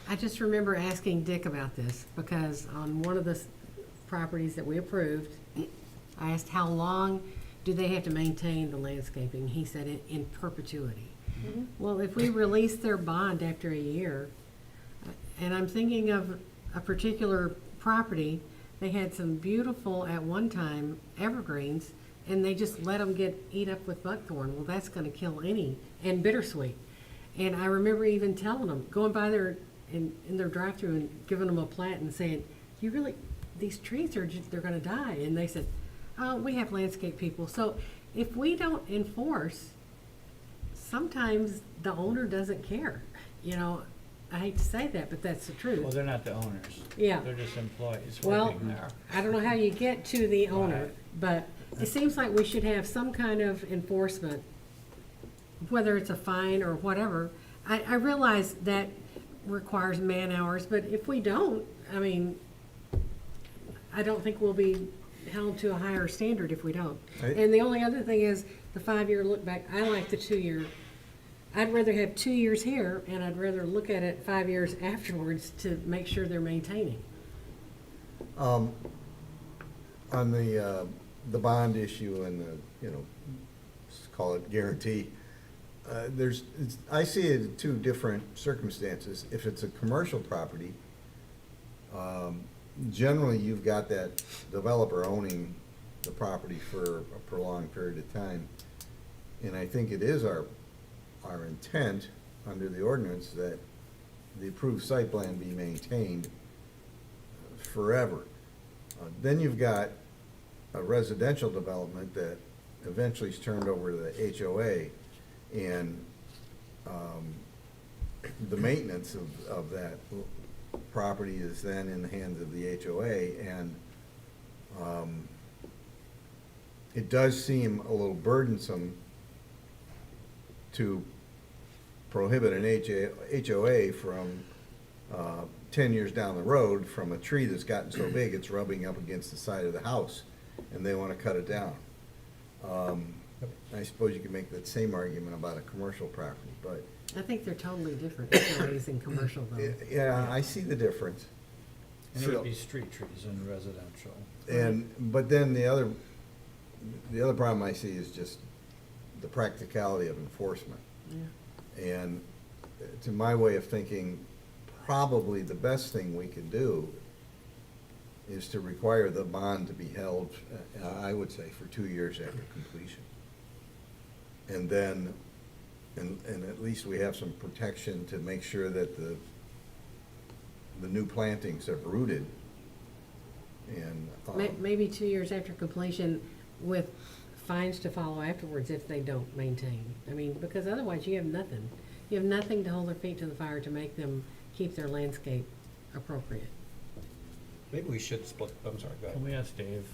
I just remember asking Dick about this, because on one of the properties that we approved, I asked how long do they have to maintain the landscaping? He said in perpetuity. Mm-hmm. Well, if we release their bond after a year, and I'm thinking of a particular property, they had some beautiful, at one time, evergreens, and they just let them eat up with buckthorn. Well, that's gonna kill and bittersweet. And I remember even telling them, going by there in their drive-through and giving them a plat and saying, these trees are they're gonna die. And they said, oh, we have landscape people. So if we don't enforce, sometimes the owner doesn't care. You know, I hate to say that, but that's the truth. Well, they're not the owners. Yeah. They're just employees Well, working there. I don't know how you get to the owner, Right. but it seems like we should have some kind of enforcement, whether it's a fine or whatever. I realize that requires man-hours, but if we don't, I mean, I don't think we'll be held to a higher standard if we don't. Right. And the only other thing is the 5-year look back. I like the 2-year. I'd rather have 2 years here, and I'd rather look at it 5 years afterwards to make sure they're maintaining. On the bond issue and the, you know, let's call it guarantee, I see it in 2 different circumstances. If it's a commercial property, generally you've got that developer owning the property for a prolonged period of time. And I think it is our intent under the ordinance that the approved site plan be maintained forever. Then you've got a residential development that eventually is turned over to the HOA, and the maintenance of that property is then in the hands of the HOA, and it does seem a little burdensome to prohibit an HOA from 10 years down the road from a tree that's gotten so big it's rubbing up against the side of the house, and they want to cut it down. I suppose you could make that same argument about a commercial property, but I think they're totally different, HOAs and commercial though. yeah, I see the difference. And it would be street trees in residential. But then the other problem I see is just the practicality of enforcement. Yeah. And to my way of thinking, probably the best thing we could do is to require the bond to be held, I would say, for 2 years after completion. And then, and at least we have some protection to make sure that the new plantings have rooted. And, Maybe 2 years after completion with fines to follow afterwards if they don't maintain. I mean, because otherwise you have nothing. You have nothing to hold their feet to the fire to make them keep their landscape appropriate. Maybe we should split, I'm sorry, go ahead. Can we ask Dave?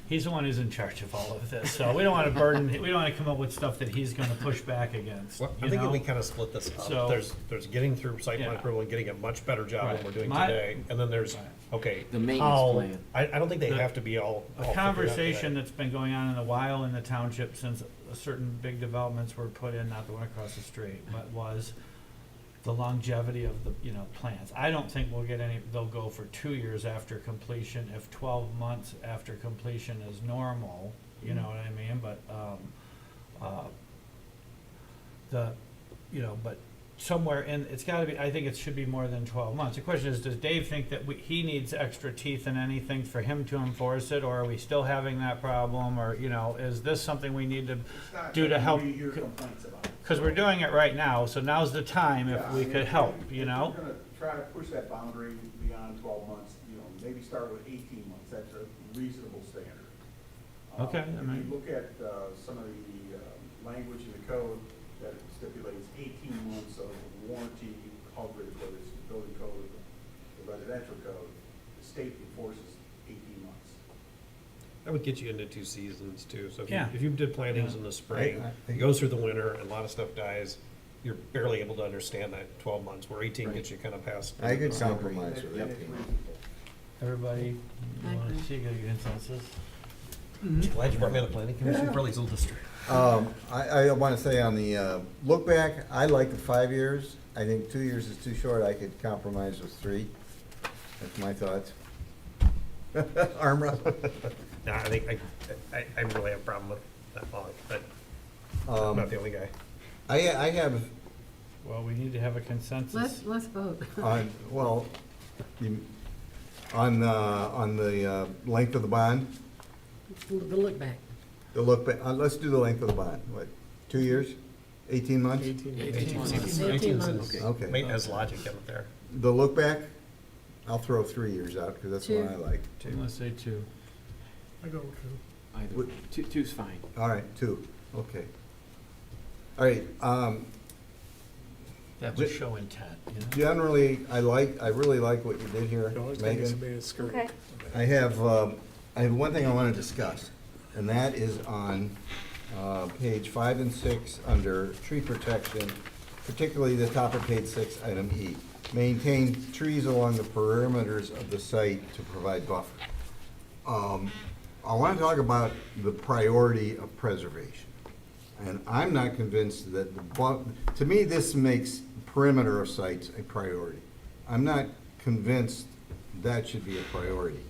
He's the one who's in charge of all of this, so we don't want to burden, we don't want to come up with stuff that he's going to push back against, Well, you I'm thinking know? we kind of split this So- up. There's getting through site plan Yeah. approval and getting a much better job than Right. we're doing My- today. And then there's, Right. okay, The maintenance how, plan. I don't think they The- have to be all A figured out conversation today. that's been going on in a while in the township since certain big developments were put in, not the one across the street, but was the longevity of the, plans. I don't think we'll get any, they'll go for 2 years after completion, if 12 months after completion is normal, you know what I mean? But, but somewhere in, it's gotta be, I think it should be more than 12 months. The question is, does Dave think that he needs extra teeth in anything for him to enforce it, or are we still having that problem, or, is this something we need to It's not do to something help? we hear complaints about. Because we're doing it right now, so now's the time if Yeah, we I mean, could help, if you know? We're gonna try to push that boundary beyond 12 months, maybe start with 18 months, that's a reasonable standard. Okay, I If mean- you look at some of the language in the code that stipulates 18 months of warranty coverage, whether it's the building code or the residential code, the state enforces 18 months. That would get you into 2 seasons too. So Yeah. if you did plantings in the spring, I- it goes through the winter and a lot of stuff dies, you're barely able to understand that 12 months, where 18 gets you kind of past. I could compromise And with it's 18. reasonable. Everybody, you I want agree. to see a consensus? Glad you brought me on the planning commission, probably a little district. I want to say on the look back, I like the 5 years. I think 2 years is too short. I could compromise with 3. That's my thoughts. Arm wrestle. No, I think, I really have a problem with that long, but I'm Um, not the only guy. I have, Well, we need to have a consensus. Let's vote. well, on the length of the bond, The look back. the look back, let's do the length of the bond. What, 2 years? 18 months? 18 months. 18 months. Okay. Maintenance logic in there. The look back, I'll throw 3 years out because that's what 2. I like. I'm gonna say 2. I go to, Either, Would- two's fine. All right, 2, okay. All right, That would show intent, generally, I really like what you did here, You always gotta get Megan. somebody to skirt. Okay. I have one thing I want to discuss, and that is on page 5 and 6, under tree protection, particularly the top of page 6, item E. Maintain trees along the perimeters of the site to provide buffer. I want to talk about the priority of preservation. And I'm not convinced that, to me, this makes perimeter of sites a priority. I'm not convinced that should be a priority.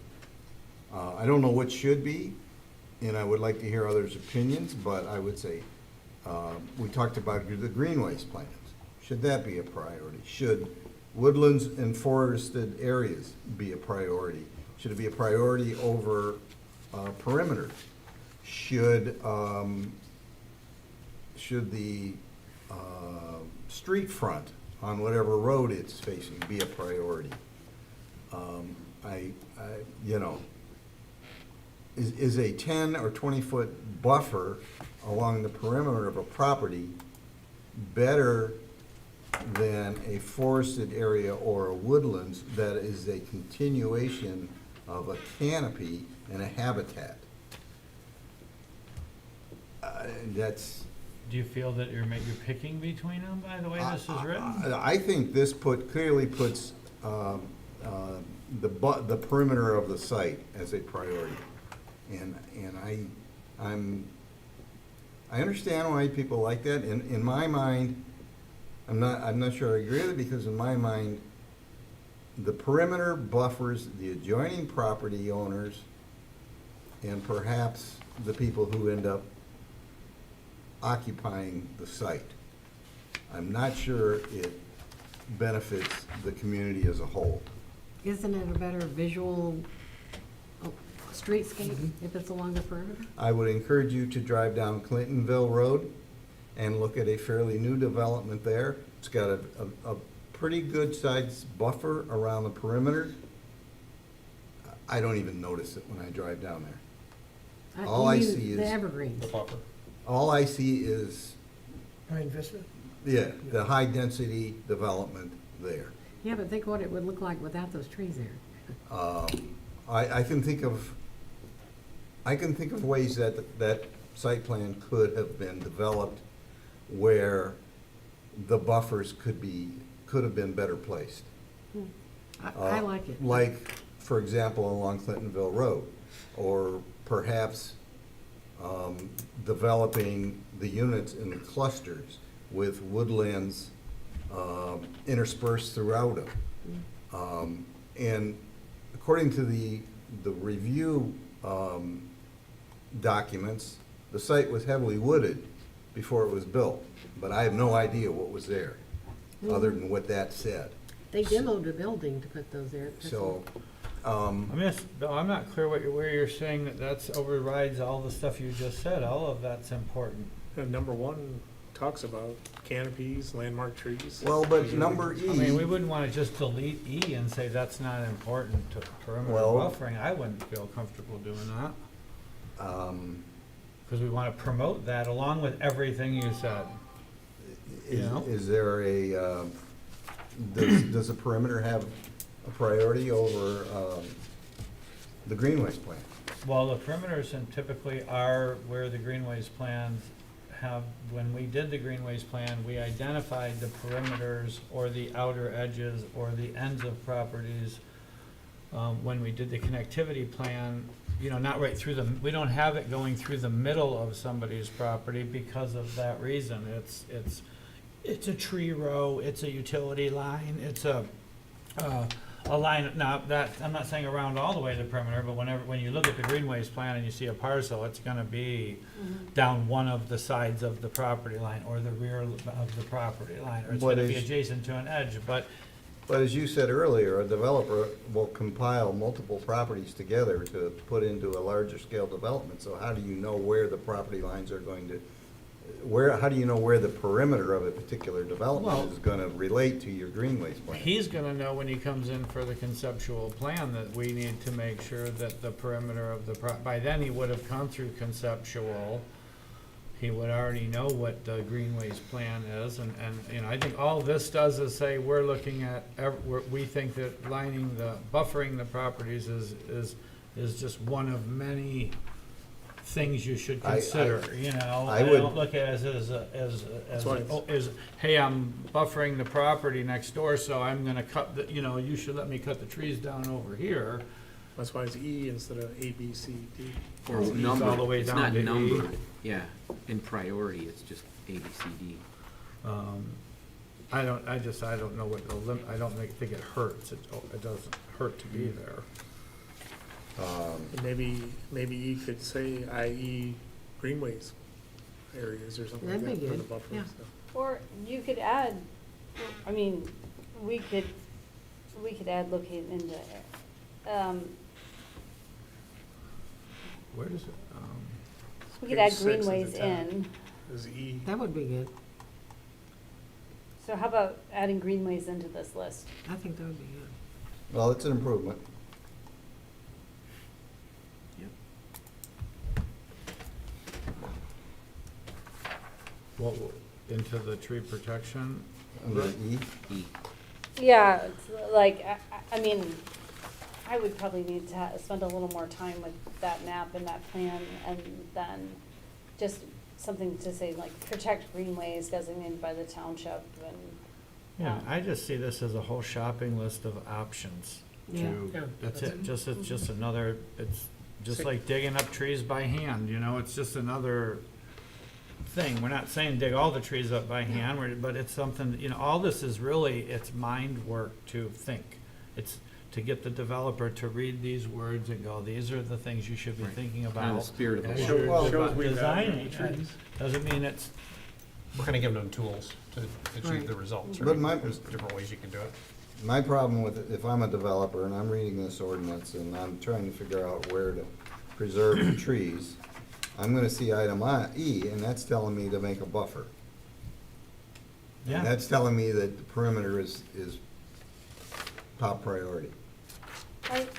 I don't know what should be, and I would like to hear others' opinions, but I would say, we talked about the greenways plans. Should that be a priority? Should woodlands and forested areas be a priority? Should it be a priority over perimeter? Should the street front on whatever road it's facing be a priority? Is a 10 or 20-foot buffer along the perimeter of a property better than a forested area or a woodlands that is a continuation of a canopy and a habitat? That's, Do you feel that you're picking between them by the way this is written? I think this clearly puts the perimeter of the site as a priority. And I understand why people like that. In my mind, I'm not sure I agree with it, because in my mind, the perimeter buffers the adjoining property owners and perhaps the people who end up occupying the site. I'm not sure it benefits the community as a whole. Isn't it a better visual streetscape if it's along the perimeter? I would encourage you to drive down Clintonville Road and look at a fairly new development there. It's got a pretty good sized buffer around the perimeter. I don't even notice it when I drive down there. All You I mean see the is- evergreens. The buffer. All I see is, Pine Vista? yeah, the high-density development there. Yeah, but think what it would look like without those trees there. I can think of ways that site plan could have been developed where the buffers could have been better placed. I like it. Like, for example, along Clintonville Road, or perhaps developing the units in the clusters with woodlands interspersed throughout them. And according to the review documents, the site was heavily wooded before it was built, but I have no idea what was there, other than what that said. They demoed the building to put those there. That's all. So, Bill, I'm not clear where you're saying that's overrides all the stuff you just said. All of that's important. Number one talks about canopies, landmark trees. well, but number E. I mean, we wouldn't want to just delete E and say that's not important to perimeter Well- buffering. I wouldn't feel comfortable doing that, because we want to promote that along with everything you said. know? Is there a, does the perimeter have a priority over the greenways plan? Well, the perimeters and typically are where the greenways plans have, when we did the greenways plan, we identified the perimeters or the outer edges or the ends of properties. When we did the connectivity plan, you know, not right through the, we don't have it going through the middle of somebody's property because of that reason. It's a tree row, it's a utility line, it's a line, now, that, I'm not saying around all the way to the perimeter, but when you look at the greenways plan and you see a parcel, it's gonna be down one of the sides of the property line, or the rear of the property line, or it's But gonna be is- adjacent to an edge, but But as you said earlier, a developer will compile multiple properties together to put into a larger scale development. So how do you know where the property lines are going to, how do you know where the perimeter of a particular development Well- is gonna relate to your greenways plan? he's gonna know when he comes in for the conceptual plan that we need to make sure that the perimeter of the by then he would have come through conceptual. He would already know what the greenways plan is, and, you know, I think all this does is say, we're looking at, we think that buffering the properties is just one of many things you should consider, you know? I I would- don't look at it as, hey, I'm buffering the property next door, so I'm gonna cut the, you know, you should let me cut the trees down over here. That's why it's E instead of A, B, C, D. Or it's It's numbered. all the way It's down not to E. numbered. Yeah, in priority, it's just A, B, C, D. I don't know what I don't think it hurts, it doesn't hurt to be there. And maybe E could say IE greenways areas or something like That'd that be for the good, buffer. yeah. so. Or you could add, I mean, we could add locate into, Where does it, we could Page add 6 is greenways the tab. in. Is E, That would be good. So how about adding greenways into this list? I think that would be good. Well, it's an improvement. what, into the tree protection? Under E, E. Yeah, it's like, I mean, I would probably need to spend a little more time with that map and that plan, and then just something to say, like, protect greenways designated by the township, and, Yeah, I just see this as a whole shopping list of options. Yeah. That's it, it's just another, it's just like digging up trees by hand, you know, it's just another thing. We're not saying dig all the trees up by hand, but it's something, you know, all this is really, it's mind work to think. It's to get the developer to read these words and go, these are the things you should be Right. thinking Kind of about. the spirit of as the you're law. shows we value designing. the trees. Doesn't mean it's we're kind of giving them tools to achieve Right. the results, But right? my- There's different ways you can do it. My problem with, if I'm a developer and I'm reading this ordinance and I'm trying to figure out where to preserve the trees, I'm gonna see item E, and that's telling me to make a buffer. And Yeah, that's telling me that the perimeter is top priority.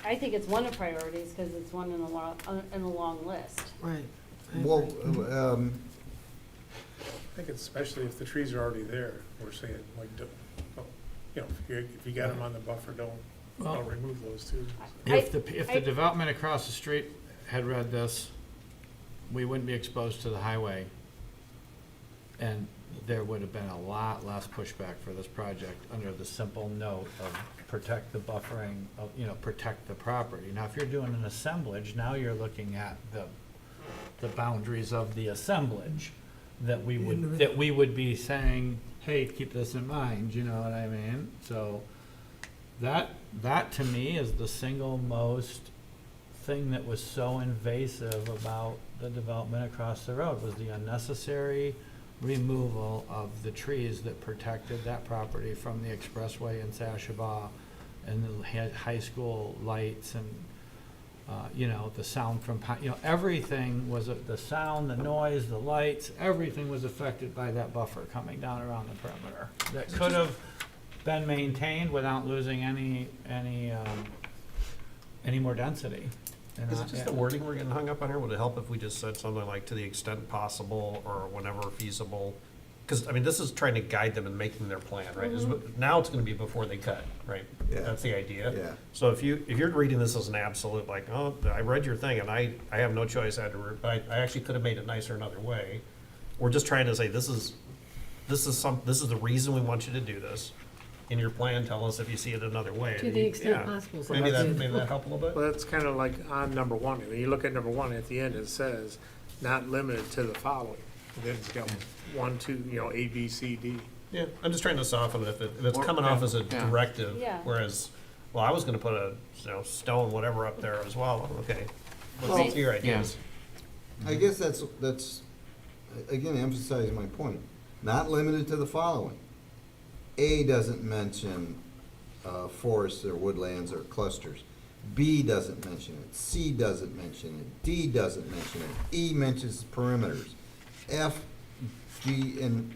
I think it's one of priorities, because it's one in a long list. Right. I Well, agree. I think especially if the trees are already there, we're saying, like, you know, if you got them on the buffer, don't Well- remove those too. if the I- development across the street had read this, we wouldn't be exposed to the highway. And there would have been a lot less pushback for this project under the simple note of protect the buffering, of, you know, protect the property. Now, if you're doing an assemblage, now you're looking at the boundaries of the assemblage that we would be saying, hey, keep this in mind, you know what I mean? So that to me is the single most thing that was so invasive about the development across the road, was the unnecessary removal of the trees that protected that property from the expressway in Sashaba and the high school lights and, you know, the sound from, you know, everything was, the sound, the noise, the lights, everything was affected by that buffer coming down around the perimeter. That could have been maintained without losing any more density. And Is it just the wording we're getting hung up on here? Would it help if we just said something like to the extent possible or whenever feasible? Because, I mean, this is trying to guide them in making their plan, right? Now it's gonna be before they cut, right? Yeah. That's the idea. Yeah. So if you're reading this as an absolute, like, oh, I read your thing and I have no choice, I had to, but I actually could have made it nicer another way. We're just trying to say, this is the reason we want you to do this. In your plan, tell us if you see it another way. To the extent Yeah. possible. so Maybe that's that, good. maybe that help a little bit? Well, that's kind of like on number one. When you look at number one, at the end, it says, not limited to the following. And then it's got 1, 2, you know, A, B, C, D. Yeah, I'm just trying to soften it if it's Or- coming off yeah, as a yeah. directive, Yeah. whereas, well, I was gonna put a, you know, stone, whatever up there as well, okay. Well, What's your ideas? I guess that's, again, emphasize my point. Not limited to the following. A doesn't mention forests or woodlands or clusters. B doesn't mention it. C doesn't mention it. D doesn't mention it. E mentions perimeters. F, G, and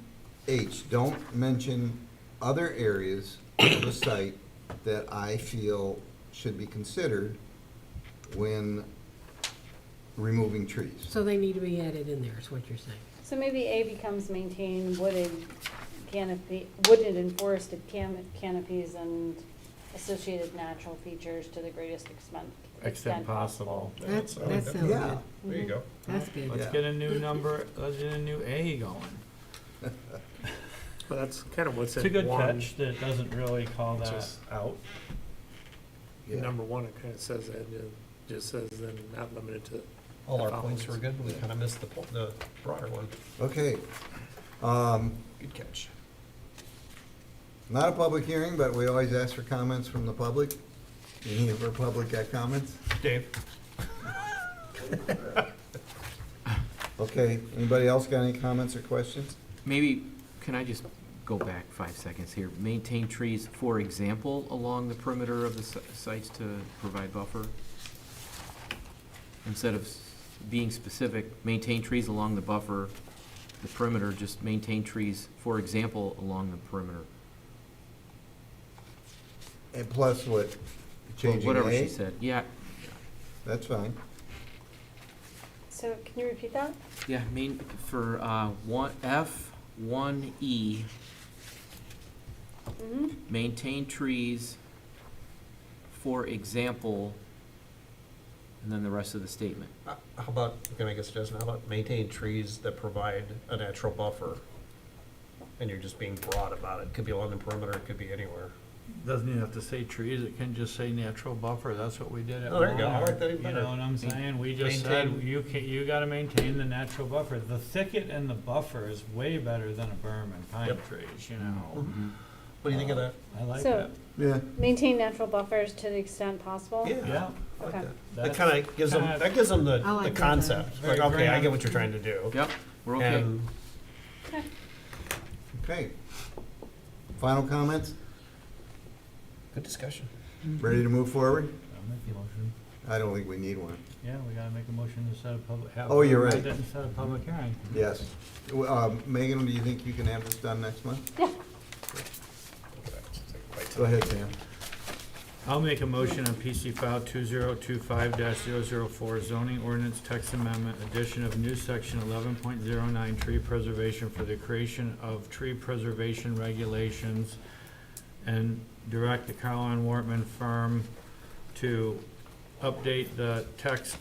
H don't mention other areas of the site that I feel should be considered when removing trees. So they need to be added in there, is what you're saying. So maybe A becomes maintain wooded and forested canopies and associated natural features to the greatest extent possible. That sounds good. Yeah. There you go. That's good. Let's Yeah. get a new number, let's get a new A going. Well, that's kind of what's It's a in good one. catch that doesn't really call that Just- out. Yeah. Number one, it kind of says that, it just says then not limited to. All our the points were following. good, but we kinda missed the broader one. Okay. Good catch. Not a public hearing, but we always ask for comments from the public. Any of our public got comments? Dave? Okay, anybody else got any comments or questions? Maybe, can I just go back 5 seconds here? Maintain trees, for example, along the perimeter of the sites to provide buffer? Instead of being specific, maintain trees along the buffer, the perimeter, just maintain trees, for example, along the perimeter. And plus what, Or changing whatever she A? said, yeah, That's fine. So can you repeat that? yeah, for, F1E, Mm-hmm. maintain trees, for example, and then the rest of the statement. How about, can I make a suggestion, how about maintain trees that provide a natural buffer? And you're just being broad about it, could be along the perimeter, it could be anywhere. Doesn't even have to say trees, it can just say natural buffer, that's what we did at Oh, there you go. I like Walmart. that even You better. know what I'm saying? We just said, Maintain. you gotta maintain the natural buffer. The thicket and the buffer is way better than a berm and pine Yep. trees, you know? What do you think of that? I like So- that. Yeah. Maintain natural buffers to the extent possible? Yeah. I like Okay. that. That kinda gives them, kinda- that gives them the I like the that. concept, like, Very okay, I grand. get what you're trying to do. Yep, we're okay. And Okay. Okay. Final comments? Good discussion. Ready to move forward? I'll make the motion. I don't think we need one. Yeah, we gotta make a motion to set a public. Oh, you're right. Didn't set a public hearing. Yes. Megan, do you think you can have this done next month? Yeah. Go ahead, Sam. I'll make a motion on PC file 2025-004 zoning ordinance text amendment, addition of new section 11.09 tree preservation for the creation of tree preservation regulations, and direct the Carlon Wortman firm to update the text,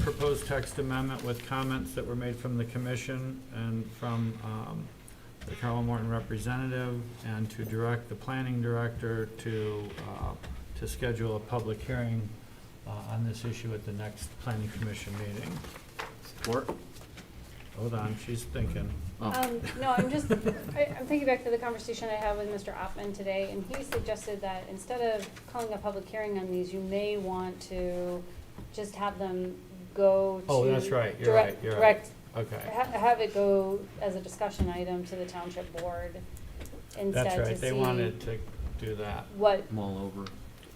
proposed text amendment with comments that were made from the commission and from the Carlon Morton representative, and to direct the planning director to schedule a public hearing on this issue at the next planning commission meeting. Support? Hold on, she's thinking. No, I'm thinking back to the conversation I had with Mr. Oppman today, and he suggested that instead of calling a public hearing on these, you may want to just have them go to. Oh, that's right, you're right, you're right. Direct, Okay, have it go as a discussion item to the township board instead that's to right, they see wanted to do that. what, Mull over.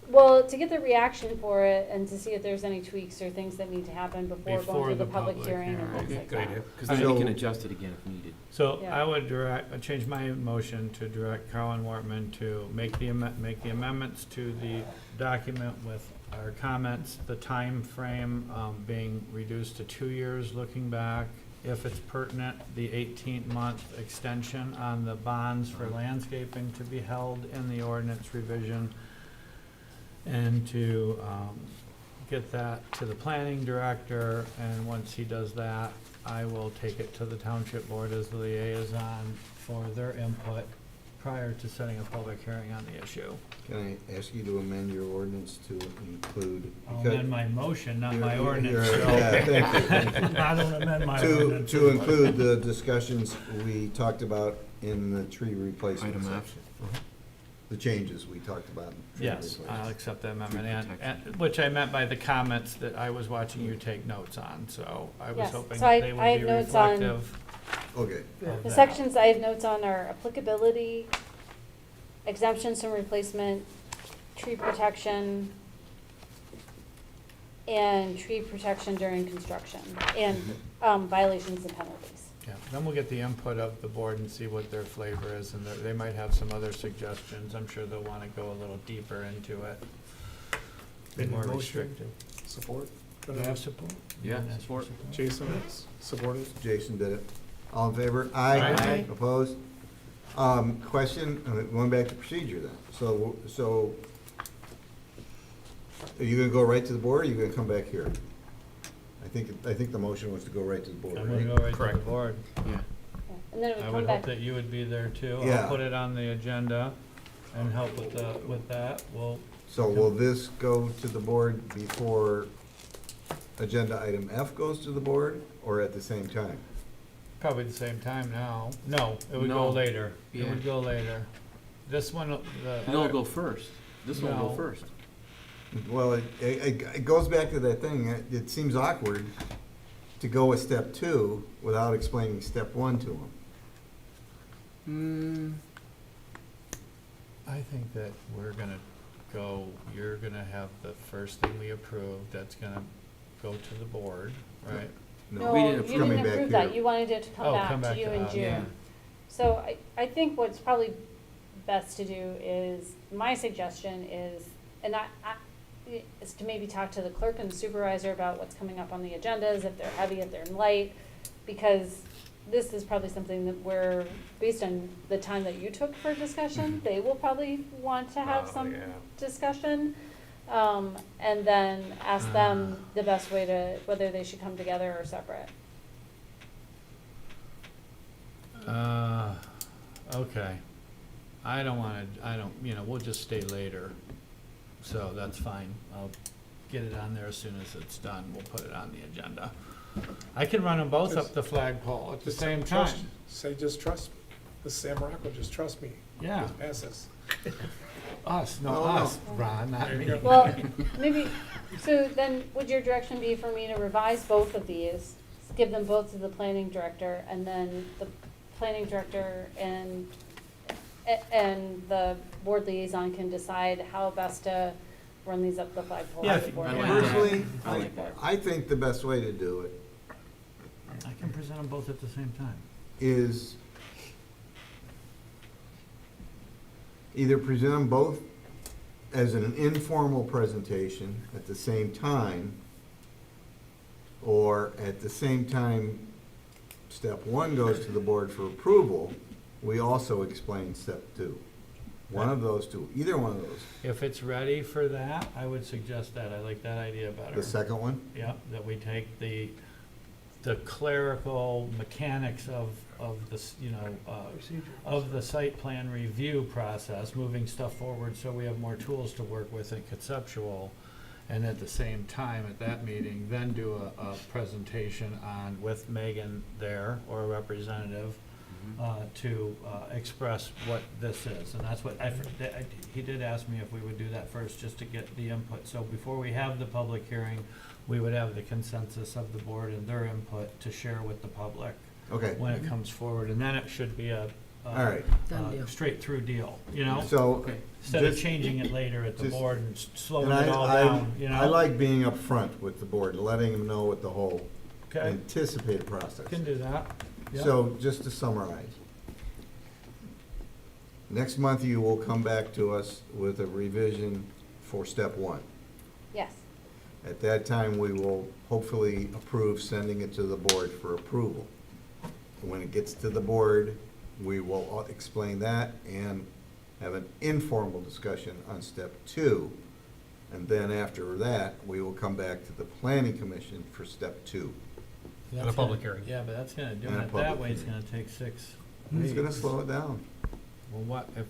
well, to get the reaction for it and to see if there's any tweaks or things that need to happen before Before going through the the public public hearing and hearing. things like Good that. idea. Because then we can adjust it again if needed. So Yeah. I would change my motion to direct Carlin Wortman to make the amendments to the document with our comments, the time frame being reduced to 2 years looking back. If it's pertinent, the 18-month extension on the bonds for landscaping to be held in the ordinance revision, and to get that to the planning director, and once he does that, I will take it to the township board as the liaison for their input prior to setting a public hearing on the issue. Can I ask you to amend your ordinance to include? I'll amend my motion, not my You're- ordinance. you're- so- Yeah, thank you, thank you. I don't amend my To, ordinance. to include the discussions we talked about in the tree replacement Item F. section. The changes we talked about. in tree Yes, I'll replacement. accept that amendment, Tree and, protection. which I meant by the comments that I was watching you take notes on, so I was Yes, hoping so I- they would I be have notes on- reflective Okay, of The that. sections I have notes on are applicability, exemptions from replacement, tree protection, and tree protection during construction, and violations and penalties. Yeah, then we'll get the input of the board and see what their flavor is, and they might have some other suggestions. I'm sure they'll want to go a little deeper into it. Be Any more motion? restrictive. Support? Do I have support? Yeah, Ask for support. Jason, supported? Jason did it. All in favor? Aye. Opposed? Question, going back to procedure then. So are you gonna go right to the board, or are you gonna come back here? I think the motion was to go right to the board, I'm gonna right? go right to the Correct. board. Yeah. Okay. And then it would I come would back. hope that you would be there too. Yeah. I'll put it on the agenda and help with that. We'll, So will this go to the board before agenda item F goes to the board, or at the same time? probably the same time now. No, it would go No. later. It Yeah. would go later. This one, the. No, other- go first. This one will No. go first. Well, it goes back to that thing, it seems awkward to go with step 2 without explaining step 1 to them. I think that we're gonna go, you're gonna have the first thing we approve, that's gonna go to the board, right? No, We you didn't didn't coming back approve that. here. You wanted it to Oh, come come back back to you to in us. Yeah. June. So I think what's probably best to do is, my suggestion is, and is to maybe talk to the clerk and the supervisor about what's coming up on the agendas, if they're heavy, if they're light, because this is probably something that we're, based on the time that you took for discussion, they will probably want to have Oh, some yeah. discussion. And then ask them the best way to, whether they should come together or separate. Okay. I don't wanna, we'll just stay later, so that's fine. I'll get it on there as soon as it's done, we'll put it on the agenda. I can run them both up the flagpole at the Just same trust- time. Say, just trust, this Sam Rocco, just trust me. Yeah, Just pass this. us, no Oh, no. us, Ron, not There me. you go. Well, maybe, so then would your direction be for me to revise both of these, give them both to the planning director, and then the planning director and the board liaison can decide how best to run these up the flagpole. Yeah, of the board. I like Personally, I like that. I think the best way to do it I can present them both at the same time. is either present them both as an informal presentation at the same time, or at the same time, step one goes to the board for approval, we also explain step two. One of those two, either one of those. If it's ready for that, I would suggest that. I like that idea better. The second one? Yeah, that we take the clerical mechanics of this, of the site plan review process, moving stuff forward so we have more tools to work with and conceptual. And at the same time, at that meeting, then do a presentation on, with Megan there, or a representative, to express what this is. And that's what, he did ask me if we would do that first, just to get the input. So before we have the public hearing, we would have the consensus of the board and their input to share with the public Okay, when it comes forward. And then it should be a all right. Done deal. straight through deal, you know? So, Okay. Instead of just- changing it later at the just- board and slowing and it all down, you know? I like being upfront with the board, letting them know what the whole Okay, anticipated process. can do that. Yeah. So, just to summarize, next month you will come back to us with a revision for step one. Yes, At that time, we will hopefully approve sending it to the board for approval. When it gets to the board, we will explain that and have an informal discussion on step two. And then after that, we will come back to the planning commission for step two. And a That's public gonna- hearing. Yeah, but that's gonna, doing And a it that public way is hearing. gonna take 6 It's gonna weeks. slow it down. Well, what, if,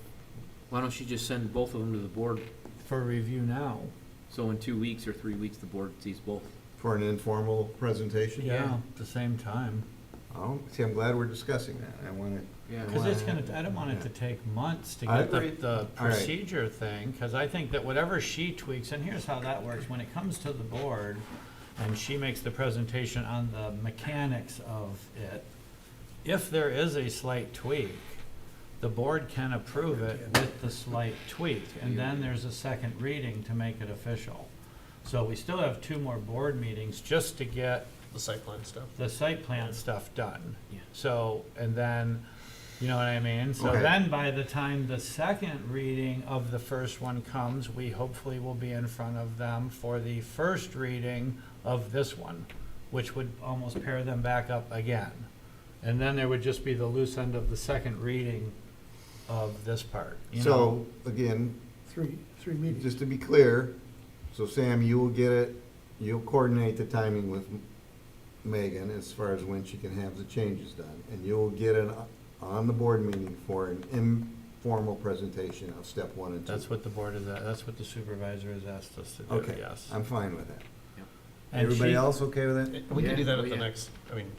Why don't you just send both of them to the board, for review now? so in 2 weeks or 3 weeks, the board sees both? For an informal presentation? Yeah, at the same time. Oh, see, I'm glad we're discussing that. I wanna, Yeah. Cause it's gonna, I don't want it to take months to I get agree. the All right. procedure thing, cause I think that whatever she tweaks, and here's how that works, when it comes to the board, and she makes the presentation on the mechanics of it, if there is a slight tweak, the board can approve it with the slight tweak, and then there's a second reading to make it official. So we still have 2 more board meetings just to get The site plan stuff. the site plan stuff done. Yeah. So, and then, you know what I mean? So Okay. then by the time the second reading of the first one comes, we hopefully will be in front of them for the first reading of this one, which would almost pair them back up again. And then there would just be the loose end of the second reading of this part, you know? so, again, Three meetings. just to be clear, so Sam, you will get it, you'll coordinate the timing with Megan as far as when she can have the changes done, and you'll get it on the board meeting for an informal presentation of step one and two. That's what the board is, that's what the supervisor has asked us to do, Okay, yes. I'm fine with that. And Everybody she- else okay with that? We can do Yeah, that oh, at the yeah. next, I mean,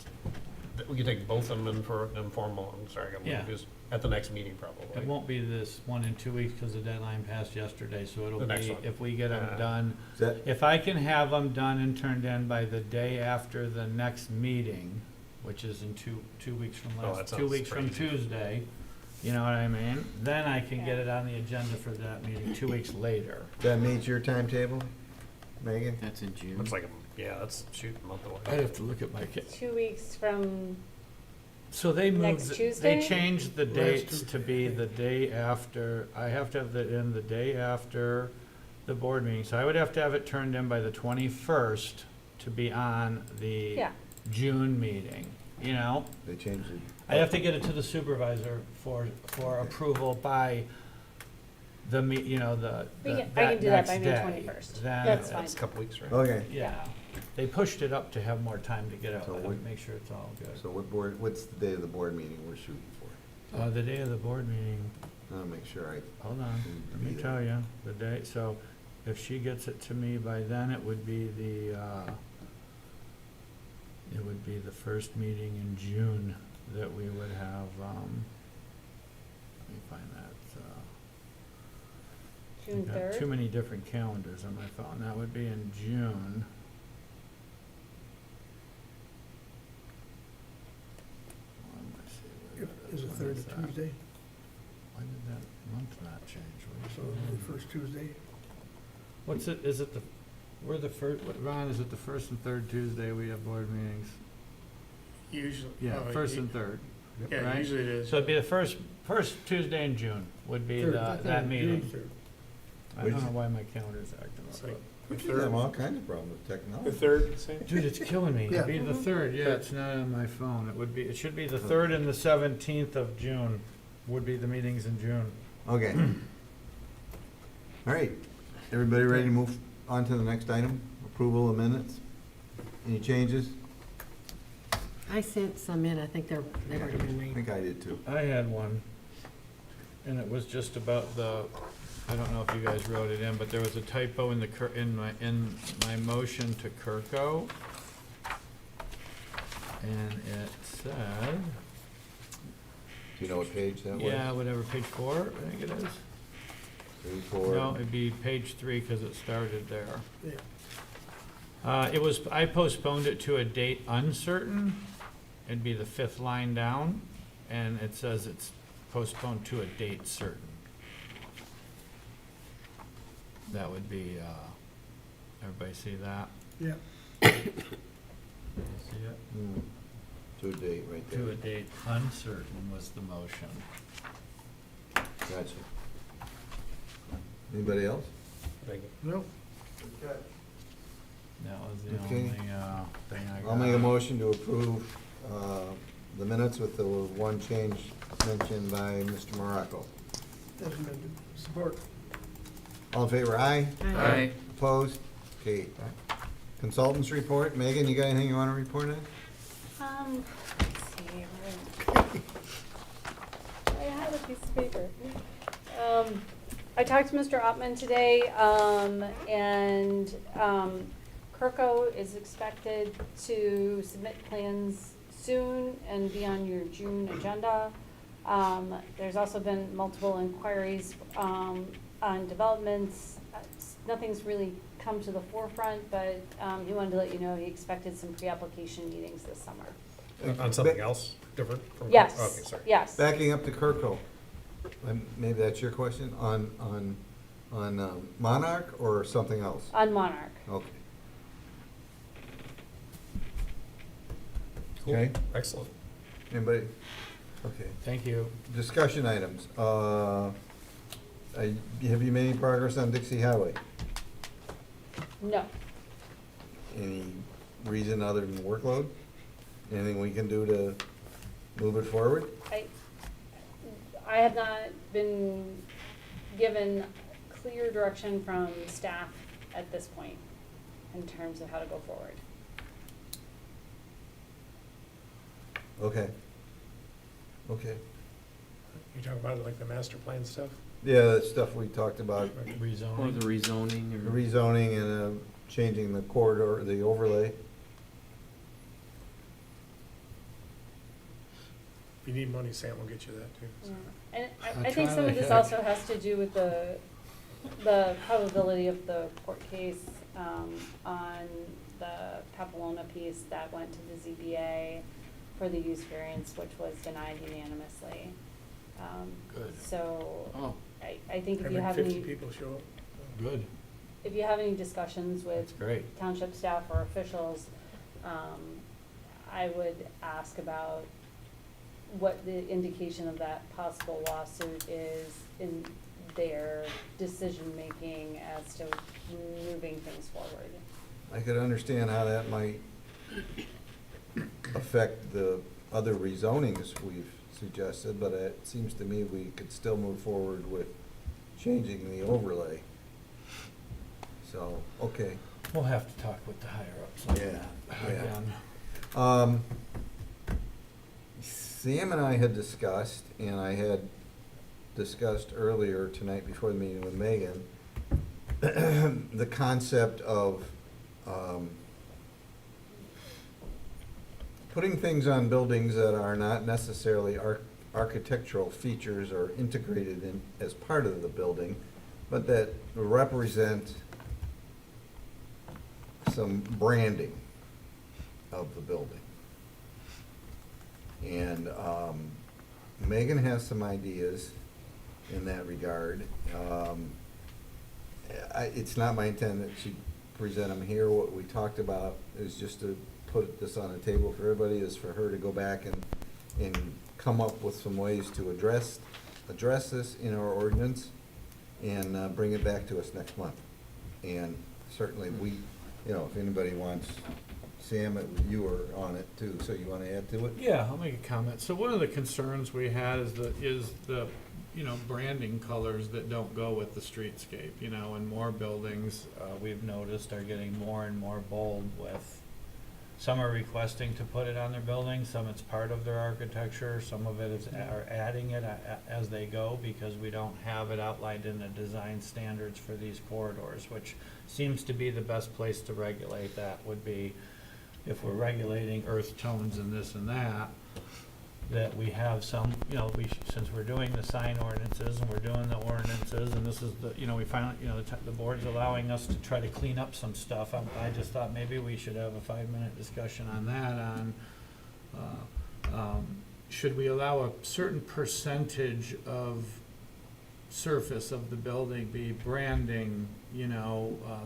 we can take both of them in for an informal, I'm sorry, I got Yeah. confused, at the next meeting It probably. won't be this 1 in 2 weeks, because the deadline passed yesterday, so it'll The next be, one. if we get them done, Is that, if I can have them done and turned in by the day after the next meeting, which is in 2 weeks from Oh, that last, 2 sounds weeks from crazy. Tuesday, you know what I mean? Then I can get it on the agenda for that meeting 2 weeks later. that meets your timetable, Megan? That's in June. Looks like, yeah, that's, shoot, a month away. I'd have to look at my kid. 2 weeks from, So they Next moved, Tuesday? they changed the Last dates to Tuesday. be the day after, I have to have it in the day after the board meeting. So I would have to have it turned in by the 21st to be on the yeah, June meeting, you know? They changed it. I have to get it to the supervisor for approval by the you know, the, We the- can- I can do that by next May day. 21st. Then- That's That's a fine. couple weeks, right? Okay, Yeah, they pushed it up to have more time to get out, So but we- make sure it's all good. so what's the day of the board meeting we're shooting for? The day of the board meeting, I'll make sure I, hold on, let me tell you, the day, so if she gets it to me by then, it would be the first meeting in June that we would have, let me find that, June I've got too 3rd. many different calendars on my phone, that would be in June. Let's see, where If Is the When third is a that? Tuesday, Why did that month not change? so the first Tuesday? What's it, is it the, we're the first, Ron, is it the first and third Tuesday we have board meetings? Usually. Yeah, first and third, Yeah, right? usually it is. So it'd be the first Tuesday in June would be Third, that meeting. June third. I don't know why my calendar's acting It's up. like but- the We have third, all kinds of problems with the technology. third, same? Dude, it's killing me. It'd be the third, yeah, it's not on my phone. It would be, it should be the third and the 17th of June would be the meetings in June. Okay. All right, everybody ready to move on to the next item? Approval of minutes? Any changes? I sent some in, I think they've already been I made. think I did too. I had one, and it was just about the, I don't know if you guys wrote it in, but there was a typo in the, in my motion to Kirko. And it said, Do you know what page that was? yeah, whatever, page 4, I think it is. 3, 4. No, it'd be page 3, because it started there. Yeah. It was, I postponed it to a date uncertain. It'd be the 5th line down, and it says it's postponed to a date certain. That would be, everybody see that? Yeah, See it? To a date right there. To a date uncertain was the motion. Gotcha. Anybody else? no, That was the Okay. only, thing I got. I'll make a motion to approve the minutes with the one change mentioned by Mr. Morocco. as amended, support. All in favor, aye? Aye. Opposed? Okay. Consultants report. Megan, you got anything you want to report on? Let's see. I had a piece of paper. I talked to Mr. Ottman today, and Kirko is expected to submit plans soon and be on your June agenda. There's also been multiple inquiries on developments. Nothing's really come to the forefront, but he wanted to let you know he expected some pre-application meetings this summer. On something else, different from? Yes, Okay, sorry. yes. Backing up to Kirko, maybe that's your question, on Monarch or something else? On Monarch. Okay. Cool. Okay. Excellent. Anybody? Okay. Thank you. Discussion items. Have you made any progress on Dixie Highway? No. Any reason other than workload? Anything we can do to move it forward? I have not been given clear direction from staff at this point in terms of how to go forward. Okay. Okay. You talking about like the master plan stuff? Yeah, that stuff we talked about, Or Rezoning. the rezoning, or? rezoning and changing the corridor, the overlay. If you need money, Sam will get you that too. so. And I'm I think trying some to of this heck. also has to do with the probability of the court case on the Papelona piece that went to the ZBA for the use variance, which was denied unanimously. Good. So Oh, I think if you Having have 50 any, people show up. Good. if you have any discussions That's with great. township staff or officials, I would ask about what the indication of that possible lawsuit is in their decision-making as to moving things forward. I could understand how that might affect the other rezonings we've suggested, but it seems to me we could still move forward with changing the overlay. So, okay. We'll have to talk with the higher-ups on Yeah, that yeah. again. Sam and I had discussed, and I had discussed earlier tonight before the meeting with Megan, the concept of putting things on buildings that are not necessarily architectural features or integrated in as part of the building, but that represent some branding of the building. And Megan has some ideas in that regard. It's not my intent that she present them here. What we talked about is just to put this on the table for everybody, is for her to go back and come up with some ways to address this in our ordinance and bring it back to us next month. And certainly we, if anybody wants, Sam, you are on it too, so you want to add to it? Yeah, I'll make a comment. So one of the concerns we had is the branding colors that don't go with the streetscape, and more buildings, we've noticed are getting more and more bold with, some are requesting to put it on their building, some it's part of their architecture, some of it are adding it as they go, because we don't have it outlined in the design standards for these corridors, which seems to be the best place to regulate that, would be if we're regulating earth tones and this and that we have some, since we're doing the sign ordinances and we're doing the ordinances, and this is we finally, the board's allowing us to try to clean up some stuff. I just thought maybe we should have a 5-minute discussion on that, should we allow a certain percentage of surface of the building be branding,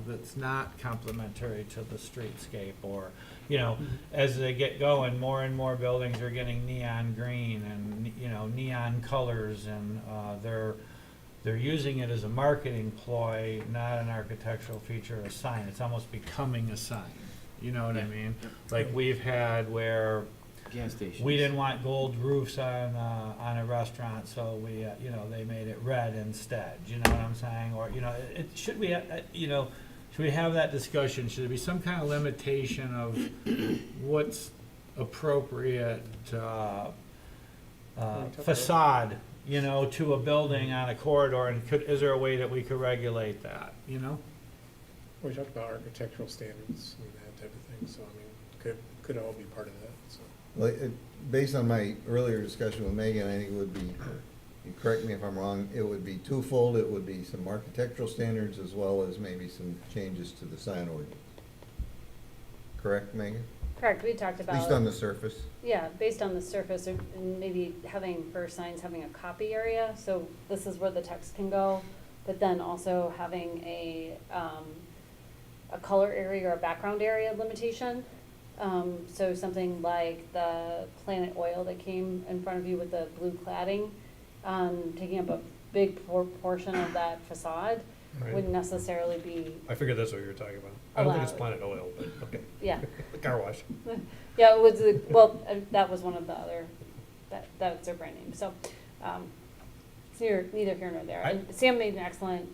that's not complementary to the streetscape, or, as they get going, more and more buildings are getting neon green and, neon colors, and, they're using it as a marketing ploy, not an architectural feature, a sign. It's almost becoming a sign, you know what I mean? Like we've had where Gas stations. we didn't want gold roofs on a restaurant, so we, they made it red instead. You know what I'm saying? Or, should we, should we have that discussion? Should there be some kind of limitation of what's appropriate facade, to a building on a corridor, and is there a way that we could regulate that? We talked about architectural standards and that type of thing, so I mean, could all be part of that, so. Well, based on my earlier discussion with Megan, I think it would be, you correct me if I'm wrong, it would be twofold. It would be some architectural standards as well as maybe some changes to the sign ordinance. Correct, Megan? Correct, we talked At about. least on the surface. Yeah, based on the surface, and maybe having for signs having a copy area, so this is where the text can go, but then also having a color area or a background area limitation. So something like the Planet Oil that came in front of you with the blue cladding, taking up a big portion of that facade, Right. wouldn't necessarily be, I figured that's what you were talking about. I don't think it's Allowed. Planet Oil, but okay. yeah. The car wash. Yeah, it was, that was one of the other, that's their brand name, so, it's neither here nor there. And Sam made an excellent,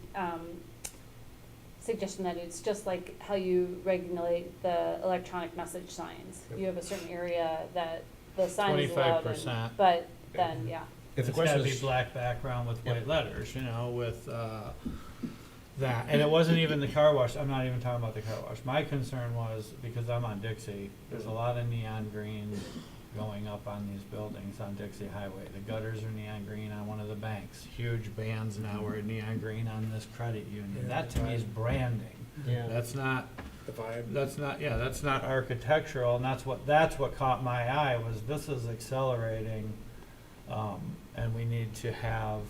suggestion that it's just like how you regulate the electronic message signs. Yep. You have a certain area that the sign is allowed in, 25%. but then, yeah. If the It's gotta question be is, black background with Yep. white letters, with, that. And it wasn't even the car wash, I'm not even talking about the car wash. My concern was, because I'm on Dixie, there's a lot of neon green going up on these buildings on Dixie Highway. The gutters are neon green on one of the banks. Huge bands now are neon green on this credit union. Yeah, That to me is branding. yeah, That's not, The vibe. that's not architectural, and that's what caught my eye, was this is accelerating, and we need to have,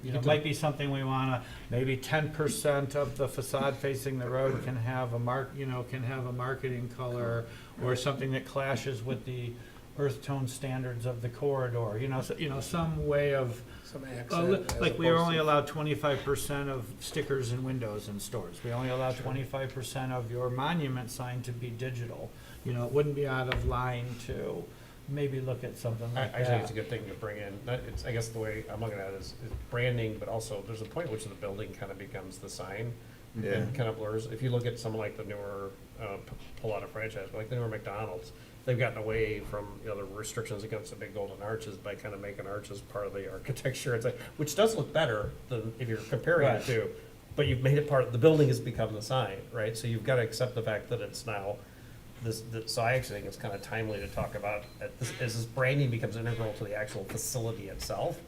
it might be something we wanna, maybe 10% of the facade facing the road can have a marketing color, or something that clashes with the earth tone standards of the corridor, some way of, Some accent. as like we are opposed only to- allowed 25% of stickers and windows in stores. We only allow 25% of your monument sign to be digital. It wouldn't be out of line to maybe look at something like I think it's a that. good thing to bring in. It's, I guess the way I'm looking at it is branding, but also there's a point at which the building kind of becomes the sign. Yeah. And kind of blurs. If you look at some like the newer, pull out a franchise, but like the newer McDonald's, they've gotten away from, the restrictions against the big golden arches by kind of making arches part of the architecture. It's like, which does look better than if you're comparing Right. the two, but you've made it the building has become the sign, right? So you've got to accept the fact that it's now so I actually think it's kind of timely to talk about, as this branding becomes integral to the actual facility itself,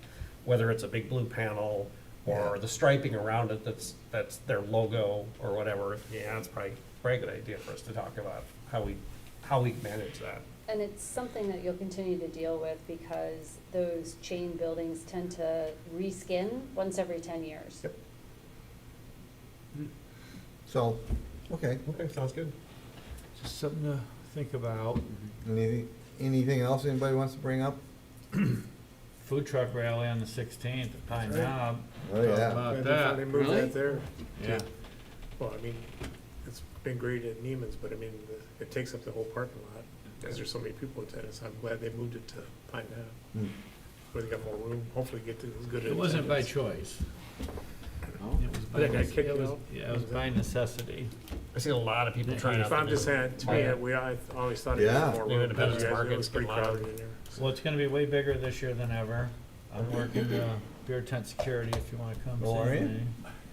whether it's a big blue panel or the striping around it that's their logo or whatever. Yeah, it's probably a good idea for us to talk about how we how we manage that. And it's something that you'll continue to deal with because those chain buildings tend to reskin once every 10 years. Yep. So, okay, Okay, sounds good. Just something to think about. anything else anybody wants to bring up? Food truck rally on the 16th at Pine That's right. Knob. Oh, yeah. Talk about that. They moved Really? that there. Yeah. Well, I mean, it's been great at Neiman's, but I mean, it takes up the whole parking lot, because there's so many people attending, so I'm glad they moved it to Pine Ave, Hmm. where they got more room, hopefully get to as good It an wasn't by attendance. choice. Oh. It was by, They got kicked it was, out? yeah, it was by necessity. I see a lot of people trying out. So I'm the just new- saying, to me, I always thought it Yeah. was more New room, Independence because it Market's was pretty getting a lot of- crowded in there. Well, it's gonna be way bigger this year than ever. I'm working beer tent security if you wanna come Oh, are see you? me.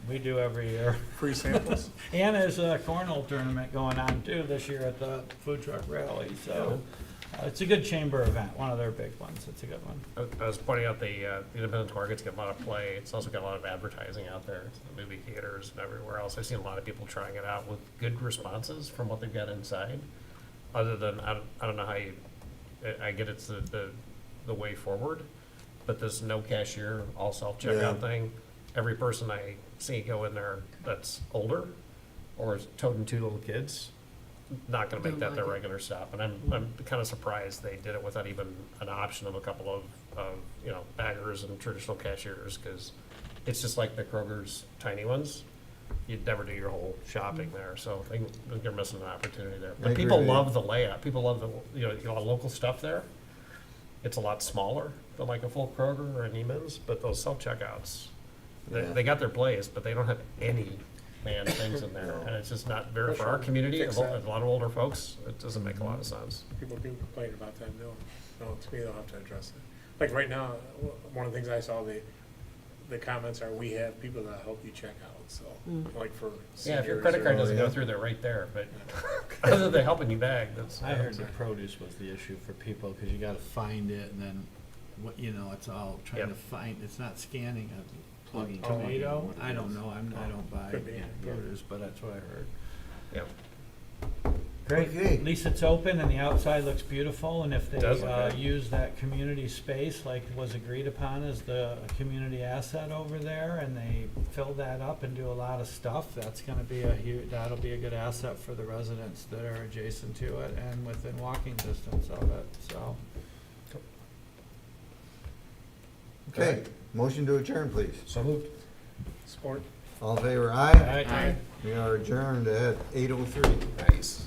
We do every year. Free samples? And there's a cornhole tournament going on too this year at the food truck rally, so it's a good chamber event, one of their big ones. It's a good one. I was pointing out the Independence Market's got a lot of play. It's also got a lot of advertising out there, it's the movie theaters and everywhere else. I've seen a lot of people trying it out with good responses from what they've got inside. Other than, I don't know how you, I get it's the way forward, but this no cashier, all self-checkout Yeah. thing, every person I see go in there that's older or is toting two little kids, not gonna make Don't that their like it. regular stop. And I'm kind of surprised they did it without even an option of a couple of baggers and traditional cashiers, because it's just like the Kroger's tiny ones. You'd never do your whole shopping there, so I think they're missing an opportunity there. I But agree people with you. love the layout. People love the, you know, local stuff there. It's a lot smaller than like a full Kroger or a Neiman's, but those self-checkouts, Yeah. they got their place, but they don't have any manned things in there. And it's just not very, for our community, a Fix lot that. of older folks, it doesn't make a lot of sense. People do complain about that, no, to me, they'll have to address it. Like right now, one of the things I saw, the comments are, we have people that help you check out, so, like for Yeah, if your seniors credit card or- doesn't yeah. go through, they're right there, but other than helping you bag, that's. I heard the produce was the issue for people, cause you gotta find it and then, what, you know, it's all trying Yep. to find, it's not scanning a Plugging tomato. what it I don't is. know, I don't buy Could be, yeah. produce, but that's what I heard. Yeah. Great, Okay. at least it's open and the outside looks beautiful, and if they, Does look good. use that community space like was agreed upon as the community asset over there, and they fill that up and do a lot of stuff, that's gonna be that'll be a good asset for the residents that are adjacent to it and within walking distance of it, so. Okay, motion to adjourn, please. So moved. Sport. All in favor, aye? Aye. We are adjourned at 8:03. Nice.